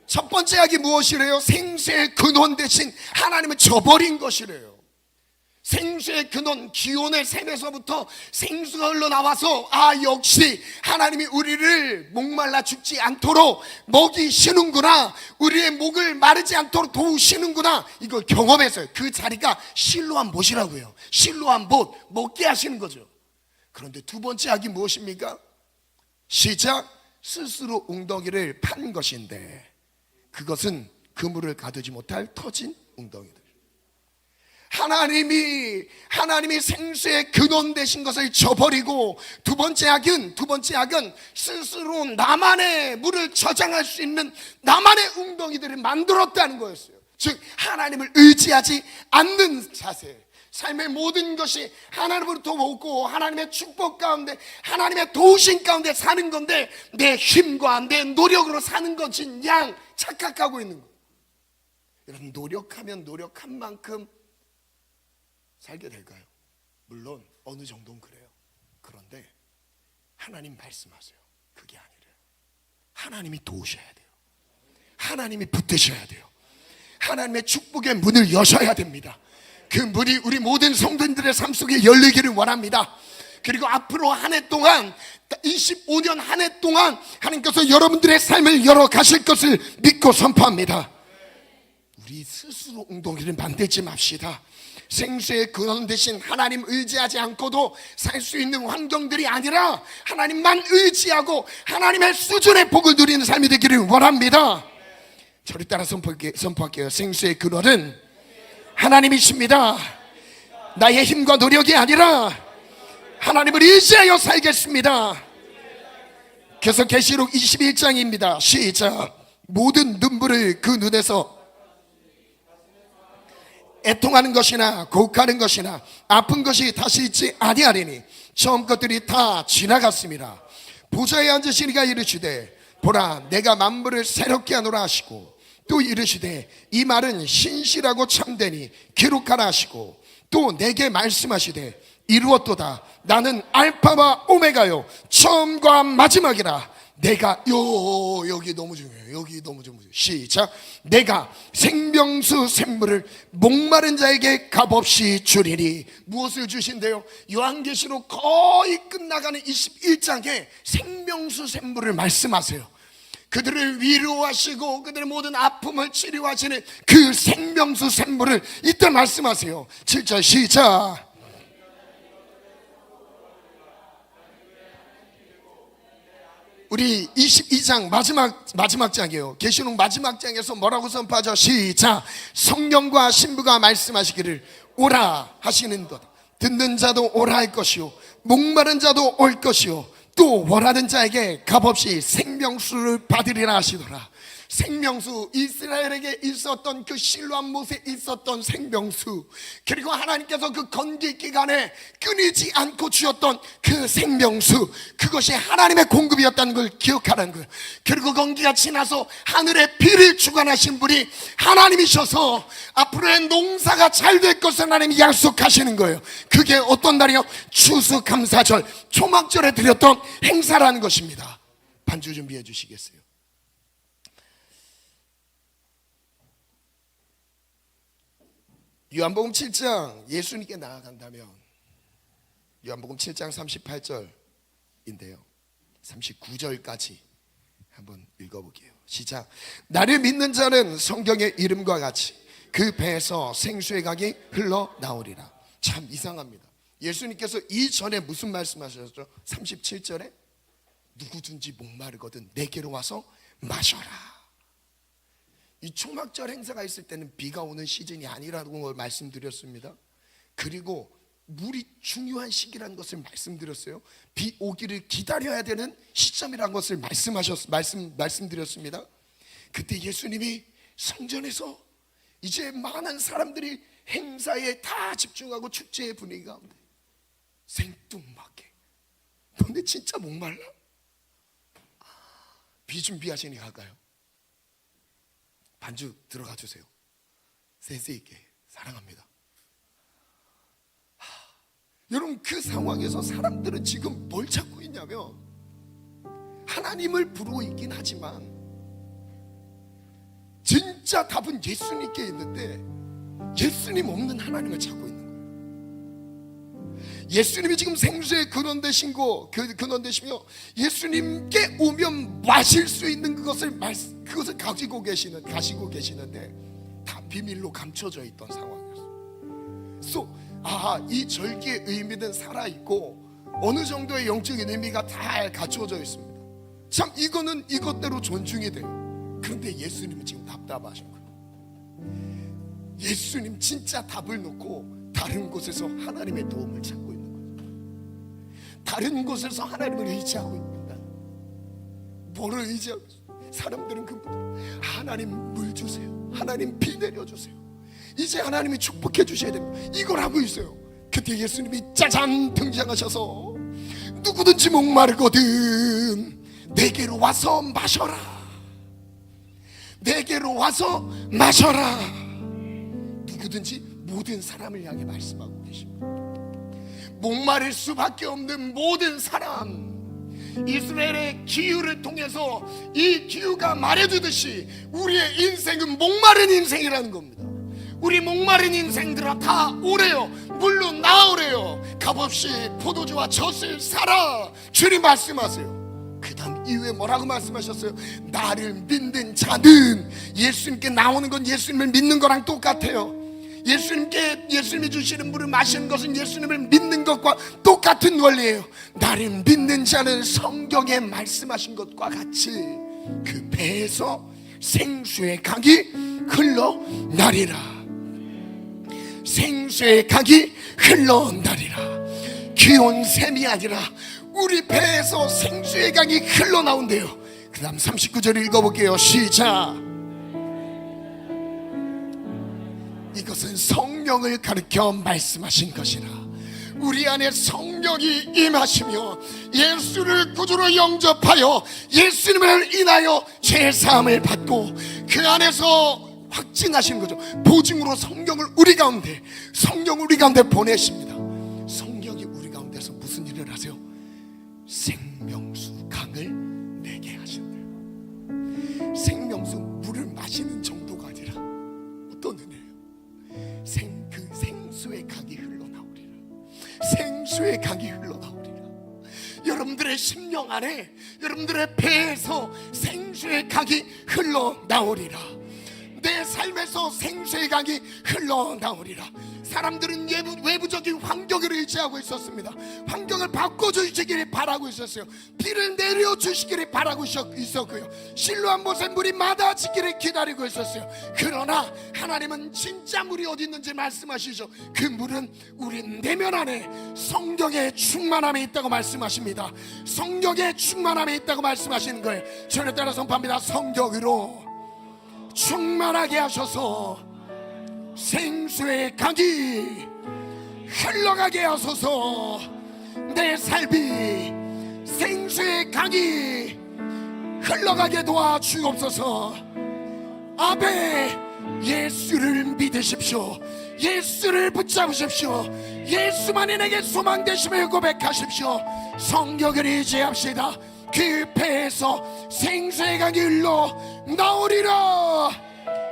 첫 번째 악이 무엇이래요? 생수의 근원 대신 하나님을 저버린 것이래요. 생수의 근원, 기온의 샘에서부터 생수가 흘러나와서 역시 하나님이 우리를 목말라 죽지 않도록 먹이시는구나, 우리의 목을 마르지 않도록 도우시는구나, 이걸 경험했어요. 그 자리가 실로암 못이라고요. 실로암 못, 먹게 하시는 거죠. 그런데 두 번째 악이 무엇입니까? 시작. 스스로 웅덩이를 판 것인데 그것은 그물을 가두지 못할 터진 웅덩이들. 하나님이 생수의 근원 되신 것을 저버리고, 두 번째 악은 스스로 나만의 물을 저장할 수 있는 나만의 웅덩이들을 만들었다는 거였어요. 즉 하나님을 의지하지 않는 자세. 삶의 모든 것이 하나님으로부터 오고 하나님의 축복 가운데, 하나님의 도우심 가운데 사는 건데 내 힘과 내 노력으로 사는 것인 양 착각하고 있는 거예요. 여러분, 노력하면 노력한 만큼 살게 될까요? 물론 어느 정도는 그래요. 그런데 하나님 말씀하세요. 그게 아니래요. 하나님이 도우셔야 돼요. 하나님이 붙드셔야 돼요. 하나님의 축복의 문을 여셔야 됩니다. 그 문이 우리 모든 성도님들의 삶 속에 열리기를 원합니다. 그리고 앞으로 한 해 동안, 25년 한 해 동안 하나님께서 여러분들의 삶을 열어 가실 것을 믿고 선포합니다. 우리 스스로 웅덩이를 만들지 맙시다. 생수의 근원 대신 하나님 의지하지 않고도 살 수 있는 환경들이 아니라 하나님만 의지하고 하나님의 수준의 복을 누리는 삶이 되기를 원합니다. 저를 따라 선포할게요. 생수의 근원은 하나님이십니다. 나의 힘과 노력이 아니라 하나님을 의지하여 살겠습니다. 그래서 계시록 21장입니다. 시작. 모든 눈물을 그 눈에서 애통하는 것이나 곡하는 것이나 아픈 것이 다시 있지 아니하리니 처음 것들이 다 지나갔습니다. 보좌에 앉으신 이가 이르시되 보라, 내가 만물을 새롭게 하노라 하시고, 또 이르시되 이 말은 신실하고 참되니 기록하라 하시고, 또 내게 말씀하시되 이루었도다. 나는 알파와 오메가요, 처음과 마지막이라. 내가 여기 너무 중요해요. 여기 너무 중요해요. 시작. 내가 생명수 샘물을 목마른 자에게 값없이 주리니. 무엇을 주신대요? 요한계시록 거의 끝나가는 21장에 생명수 샘물을 말씀하세요. 그들을 위로하시고 그들의 모든 아픔을 치료하시는 그 생명수 샘물을 이때 말씀하세요. 7절 시작. 우리 22장 마지막 장이에요. 계시록 마지막 장에서 뭐라고 선포하죠? 시작. 성령과 신부가 말씀하시기를 오라 하시는 것. 듣는 자도 오라 할 것이요, 목마른 자도 올 것이요, 또 원하는 자에게 값없이 생명수를 받으리라 하시더라. 생명수, 이스라엘에게 있었던 그 실로암 못에 있었던 생명수, 그리고 하나님께서 그 건기 기간에 끊이지 않고 주었던 그 생명수, 그것이 하나님의 공급이었다는 걸 기억하라는 거예요. 그리고 건기가 지나서 하늘에 비를 주관하신 분이 하나님이셔서 앞으로의 농사가 잘 될 것을 하나님이 약속하시는 거예요. 그게 어떤 날이요? 추수감사절, 초막절에 드렸던 행사라는 것입니다. 반주 준비해 주시겠어요? 요한복음 7장, 예수님께 나아간다면 요한복음 7장 38절인데요 39절까지 한번 읽어볼게요. 시작. 나를 믿는 자는 성경의 이름과 같이 그 배에서 생수의 강이 흘러나오리라. 참 이상합니다. 예수님께서 이전에 무슨 말씀하셨죠? 37절에 누구든지 목마르거든 내게로 와서 마셔라. 이 초막절 행사가 있을 때는 비가 오는 시즌이 아니라는 걸 말씀드렸습니다. 그리고 물이 중요한 시기라는 것을 말씀드렸어요. 비 오기를 기다려야 되는 시점이라는 것을 말씀드렸습니다. 그때 예수님이 성전에서 이제 많은 사람들이 행사에 다 집중하고 축제의 분위기 가운데 생뚱맞게, 너네 진짜 목말라? 비 준비하시니 갈까요? 반주 들어가 주세요. 센스 있게. 사랑합니다. 여러분, 그 상황에서 사람들은 지금 뭘 찾고 있냐면, 하나님을 부르고 있긴 하지만 진짜 답은 예수님께 있는데 예수님 없는 하나님을 찾고 있는 거예요. 예수님이 지금 생수의 근원되시며 예수님께 오면 마실 수 있는 그것을 가지고 계시는데 다 비밀로 감춰져 있던 상황이었어요. 이 절기의 의미는 살아있고 어느 정도의 영적인 의미가 다 갖추어져 있습니다. 참 이거는 이것대로 존중이 돼요. 그런데 예수님은 지금 답답하신 거예요. 예수님 진짜 답을 놓고 다른 곳에서 하나님의 도움을 찾고 있는 거예요. 다른 곳에서 하나님을 의지하고 있습니다. 뭐를 의지하고 있어요? 사람들은 하나님 물 주세요, 하나님 비 내려주세요, 이제 하나님이 축복해 주셔야 됩니다, 이걸 하고 있어요. 그때 예수님이 짜잔 등장하셔서 누구든지 목마르거든 내게로 와서 마셔라, 내게로 와서 마셔라. 누구든지 모든 사람을 향해 말씀하고 계십니다. 목마를 수밖에 없는 모든 사람, 이스라엘의 기후를 통해서 이 기후가 말해주듯이 우리의 인생은 목마른 인생이라는 겁니다. 우리 목마른 인생들아 다 오래요, 물로 나오래요. 값없이 포도주와 젖을 사라, 주님 말씀하세요. 그 다음 이후에 뭐라고 말씀하셨어요? 나를 믿는 자는, 예수님께 나오는 건 예수님을 믿는 거랑 똑같아요. 예수님이 주시는 물을 마시는 것은 예수님을 믿는 것과 똑같은 원리예요. 나를 믿는 자는 성경에 말씀하신 것과 같이 그 배에서 생수의 강이 흘러나리라. 생수의 강이 흘러나리라. 귀여운 샘이 아니라 우리 배에서 생수의 강이 흘러나온대요. 그 다음 39절 읽어볼게요. 시작. 이것은 성령을 가르쳐 말씀하신 것이라. 우리 안에 성령이 임하시며 예수를 구주로 영접하여 예수님을 인하여 죄사함을 받고 그 안에서 확증하시는 거죠. 보증으로 성령을 우리 가운데 보내십니다. 성령이 우리 가운데서 무슨 일을 하세요? 생명수 강을 내게 하신대요. 생명수 물을 마시는 정도가 아니라 어떤 은혜예요? 그 생수의 강이 흘러나오리라. 생수의 강이 흘러나오리라. 여러분들의 심령 안에, 여러분들의 배에서 생수의 강이 흘러나오리라. 내 삶에서 생수의 강이 흘러나오리라. 사람들은 외부적인 환경을 의지하고 있었습니다. 환경을 바꿔주시기를 바라고 있었어요. 비를 내려주시기를 바라고 있었고요. 실로암 못에 물이 맑아지기를 기다리고 있었어요. 그러나 하나님은 진짜 물이 어디 있는지 말씀하시죠. 그 물은 우리 내면 안에 성령의 충만함이 있다고 말씀하십니다. 성령의 충만함이 있다고 말씀하시는 거예요. 저를 따라 선포합니다. 성령으로 충만하게 하셔서 생수의 강이 흘러가게 하소서. 내 삶이 생수의 강이 흘러가게 도와주옵소서. 아베, 예수를 믿으십시오. 예수를 붙잡으십시오. 예수만이 내게 소망 되심을 고백하십시오. 성령을 의지합시다. 그 배에서 생수의 강이 흘러 나오리라.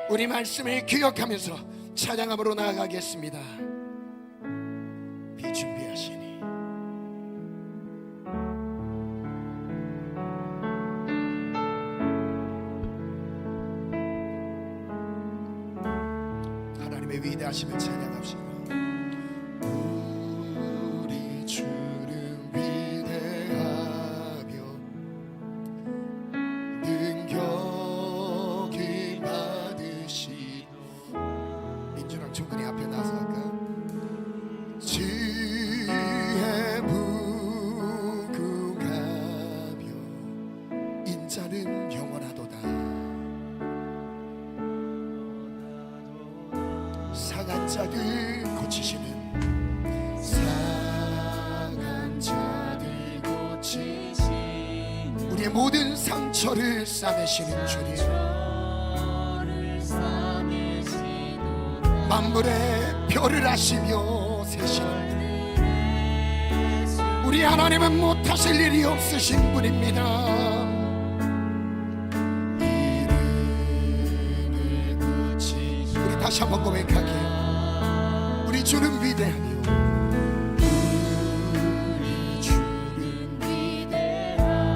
우리 말씀을 기억하면서 찬양함으로 나아가겠습니다. 비 준비하시니 하나님의 위대하심을 찬양합시다. 우리 주는 위대하며 능력이 많으시오. 민주랑 종근이 앞에 나서 할까? 지혜 무궁하며 인자는 영원하도다. 상한 자들 고치시는, 상한 자들 고치시는, 우리의 모든 상처를 싸매시는 주님, 만물의 별을 아시며 세시는 우리 하나님은 못하실 일이 없으신 분입니다. 우리 다시 한번 고백할게요. 우리 주는 위대하며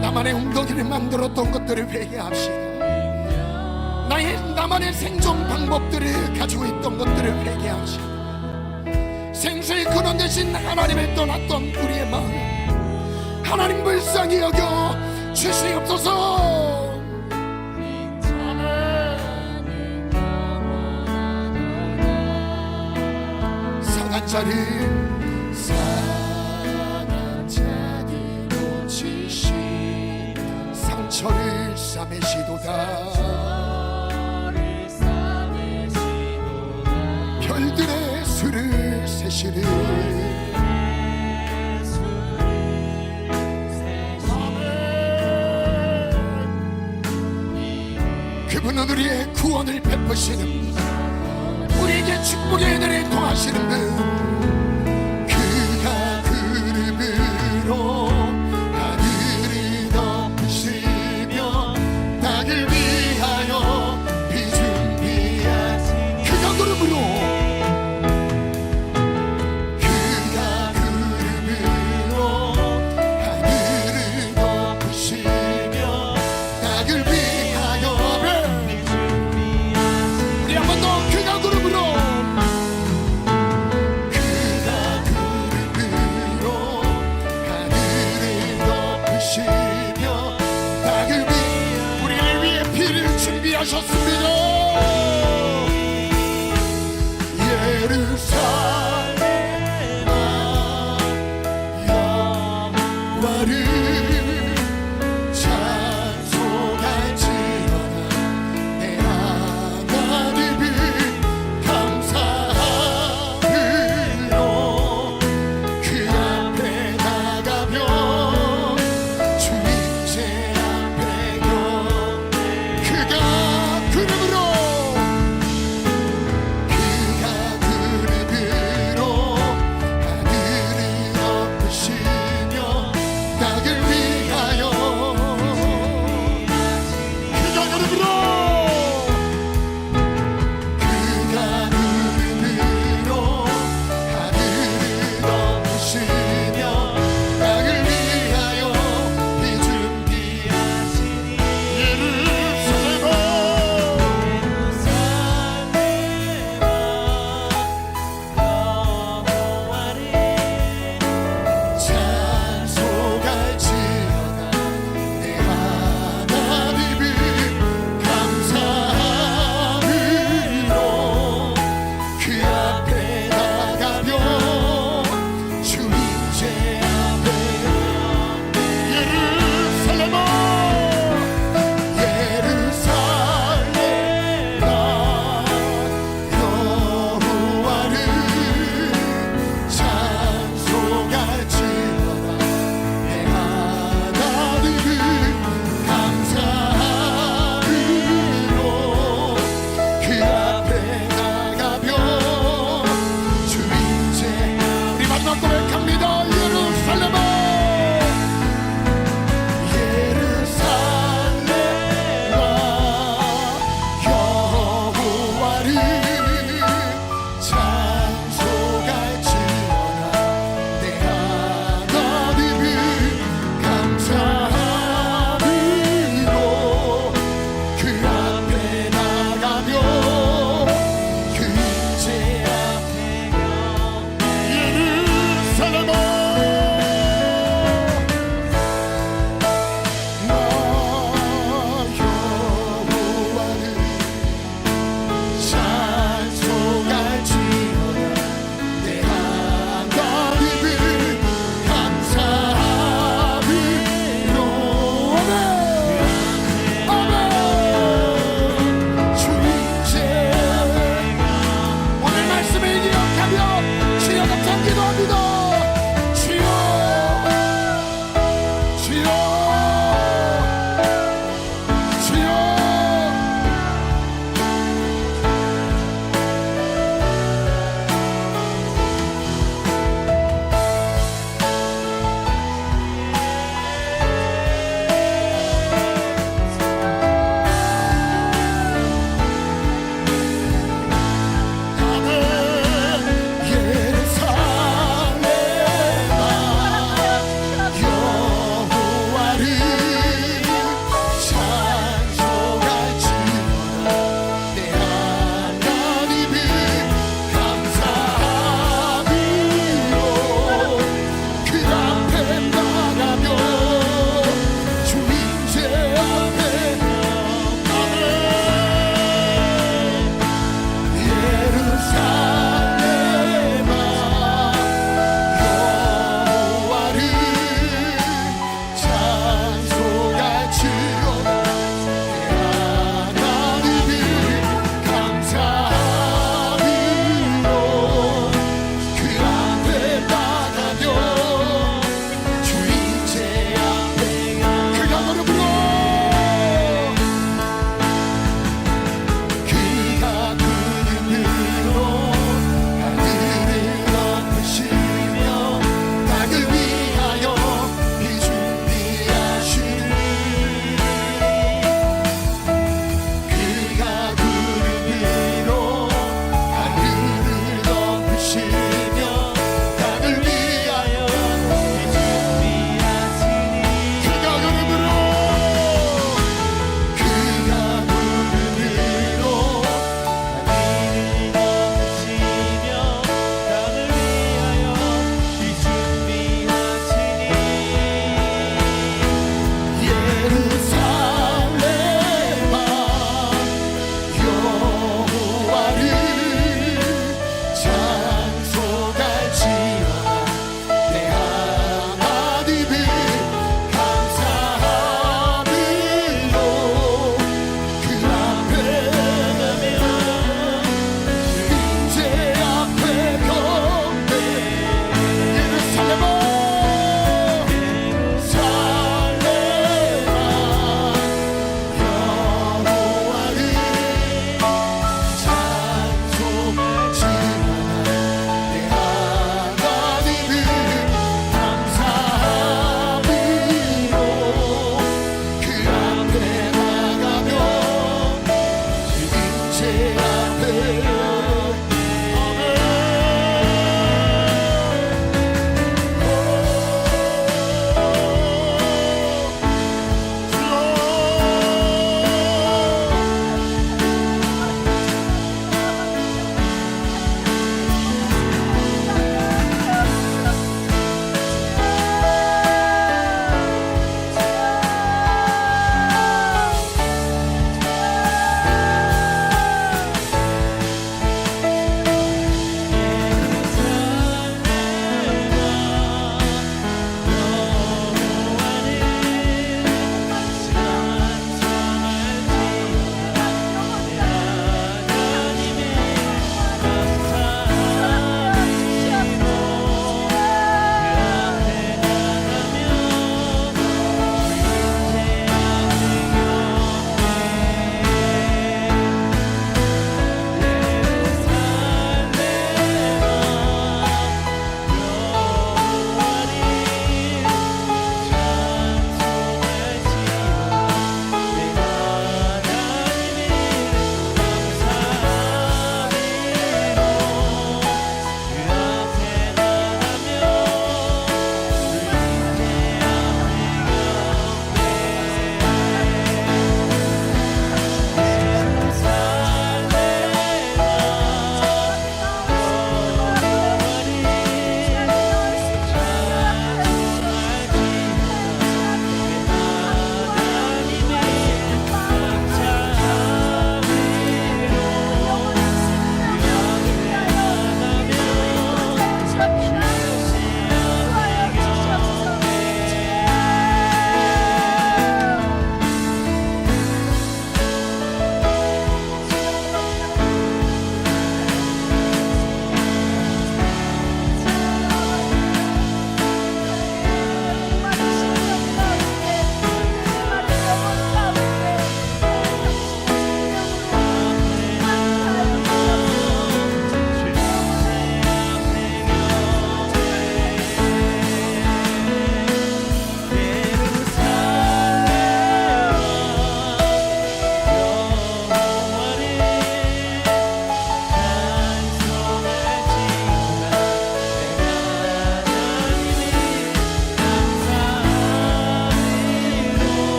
나만의 웅덩이를 만들었던 것들을 회개합시다. 나만의 생존 방법들을 가지고 있던 것들을 회개합시다. 생수의 근원 되신 하나님을 떠났던 우리의 마음 하나님 불쌍히 여겨 주시옵소서. 상한 자를 고치시 상처를 싸매시도다. 별들의 수를 세시는 그분은 우리의 구원을 베푸시는 우리에게 축복의 은혜를 더하시는 분. 그가 구름으로 하늘을 덮으시며 나를 위하여 비 준비하시니 그가 구름으로 하늘을 덮으시며 나를 위하여 우리 한 번 더 그가 구름으로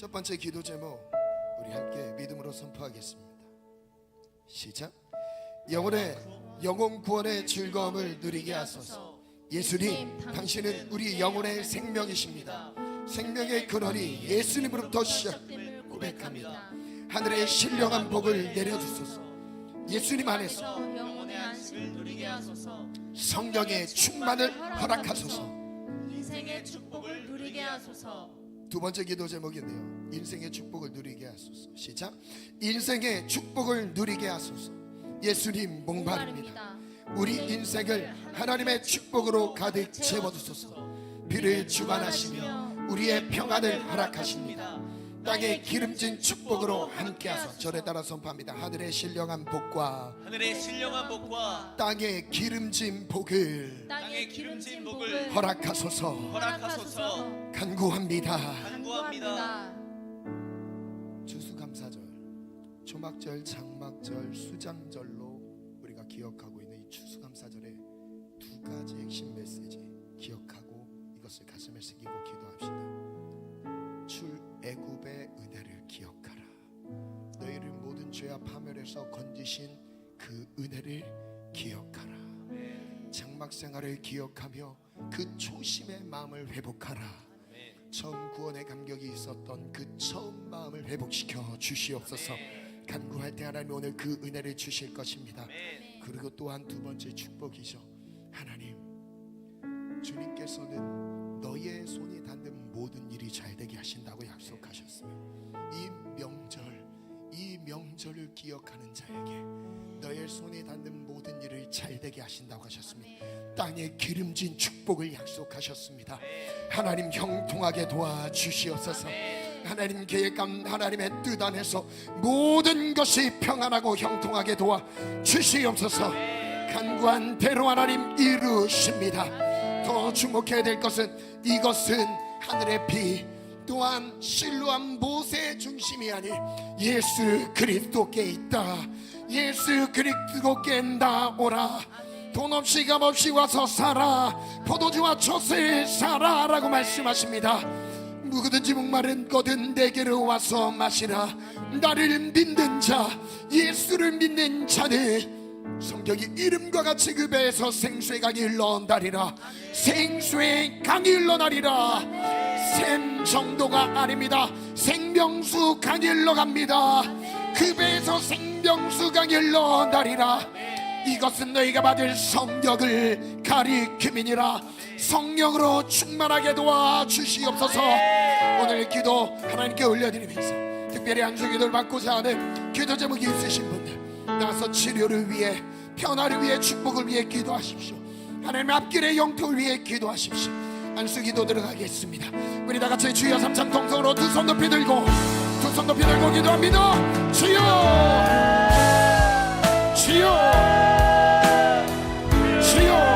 첫 번째 기도 제목 우리 함께 믿음으로 선포하겠습니다. 시작. 영혼 구원의 즐거움을 누리게 하소서. 예수님, 당신은 우리 영혼의 생명이십니다. 생명의 근원이 예수님으로부터 시작됨을 고백합니다. 하늘의 신령한 복을 내려주소서. 예수님 안에서 영혼의 안식을 누리게 하소서. 성령의 충만을 허락하소서. 인생의 축복을 누리게 하소서. 두 번째 기도 제목인데요, 인생의 축복을 누리게 하소서. 시작. 인생의 축복을 누리게 하소서. 예수님 목마릅니다. 우리 인생을 하나님의 축복으로 가득 채워주소서. 비를 주관하시며 우리의 평안을 허락하십니다. 땅의 기름진 축복으로 함께하소서. 저를 따라 선포합니다. 하늘의 신령한 복과 땅의 기름진 복을 허락하소서. 간구합니다. 추수감사절, 초막절, 장막절, 수장절로 우리가 기억하고 있는 이 추수감사절의 두 가지 핵심 메시지 기억하고 이것을 가슴에 새기고 기도합시다. 출애굽의 은혜를 기억하라. 너희를 모든 죄와 파멸에서 건지신 그 은혜를 기억하라. 장막생활을 기억하며 그 초심의 마음을 회복하라. 처음 구원의 감격이 있었던 그 처음 마음을 회복시켜 주시옵소서. 간구할 때 하나님 오늘 그 은혜를 주실 것입니다. 그리고 또한 두 번째 축복이죠. 하나님, 주님께서는 너의 손이 닿는 모든 일이 잘 되게 하신다고 약속하셨어요. 이 명절을 기억하는 자에게 너의 손이 닿는 모든 일을 잘 되게 하신다고 하셨습니다. 땅에 기름진 축복을 약속하셨습니다. 하나님 형통하게 도와주시옵소서. 하나님 계획감, 하나님의 뜻 안에서 모든 것이 평안하고 형통하게 도와주시옵소서. 간구한 대로 하나님 이루십니다. 더 주목해야 될 것은 이것은 하늘의 비, 또한 실로암 모세의 중심이 아닌 예수 그리스도께 있다. 예수 그리스도께 나오라. 돈 없이 값 없이 와서 살아. 포도주와 젖을 사라 라고 말씀하십니다. 누구든지 목마른 거든 내게로 와서 마시라. 나를 믿는 자, 예수를 믿는 자는 성경이 이름과 같이 그 배에서 생수의 강이 흘러나리라. 생수의 강이 흘러나리라. 샘 정도가 아닙니다. 생명수 강이 흘러갑니다. 그 배에서 생명수 강이 흘러나리라. 이것은 너희가 받을 성령을 가리킴이니라. 성령으로 충만하게 도와주시옵소서. 오늘 기도 하나님께 올려드리면서 특별히 안수기도를 받고자 하는 기도 제목이 있으신 분들 나서 치료를 위해, 변화를 위해, 축복을 위해 기도하십시오. 하나님의 앞길의 영통을 위해 기도하십시오. 안수기도 들어가겠습니다. 우리 다 같이 주여 삼창 통성으로 두 손 높이 들고 기도합니다. 주여, 주여, 주여.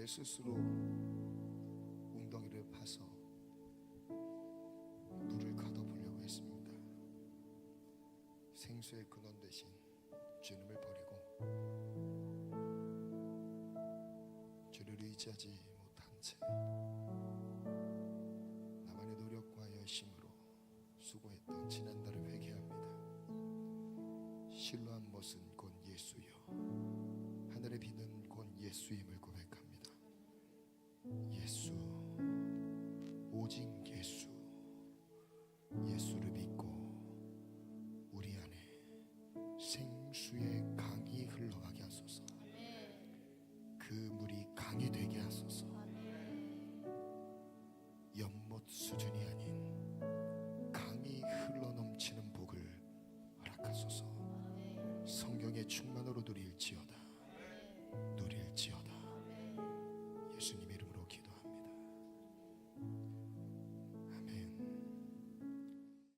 스스로 웅덩이를 파서 물을 가둬보려고 했습니다. 생수의 근원 대신 주님을 버리고 주를 의지하지 못한 채 나만의 노력과 열심으로 수고했던 지난날을 회개합니다. 신뢰한 것은 곧 예수여, 하늘의 비는 곧 예수임을 고백합니다. 예수, 오직 예수, 예수를 믿고 우리 안에 생수의 강이 흘러가게 하소서. 그 물이 강이 되게 하소서. 연못 수준이 아닌 강이 흘러넘치는 복을 허락하소서. 성경의 충만으로 누릴지어다.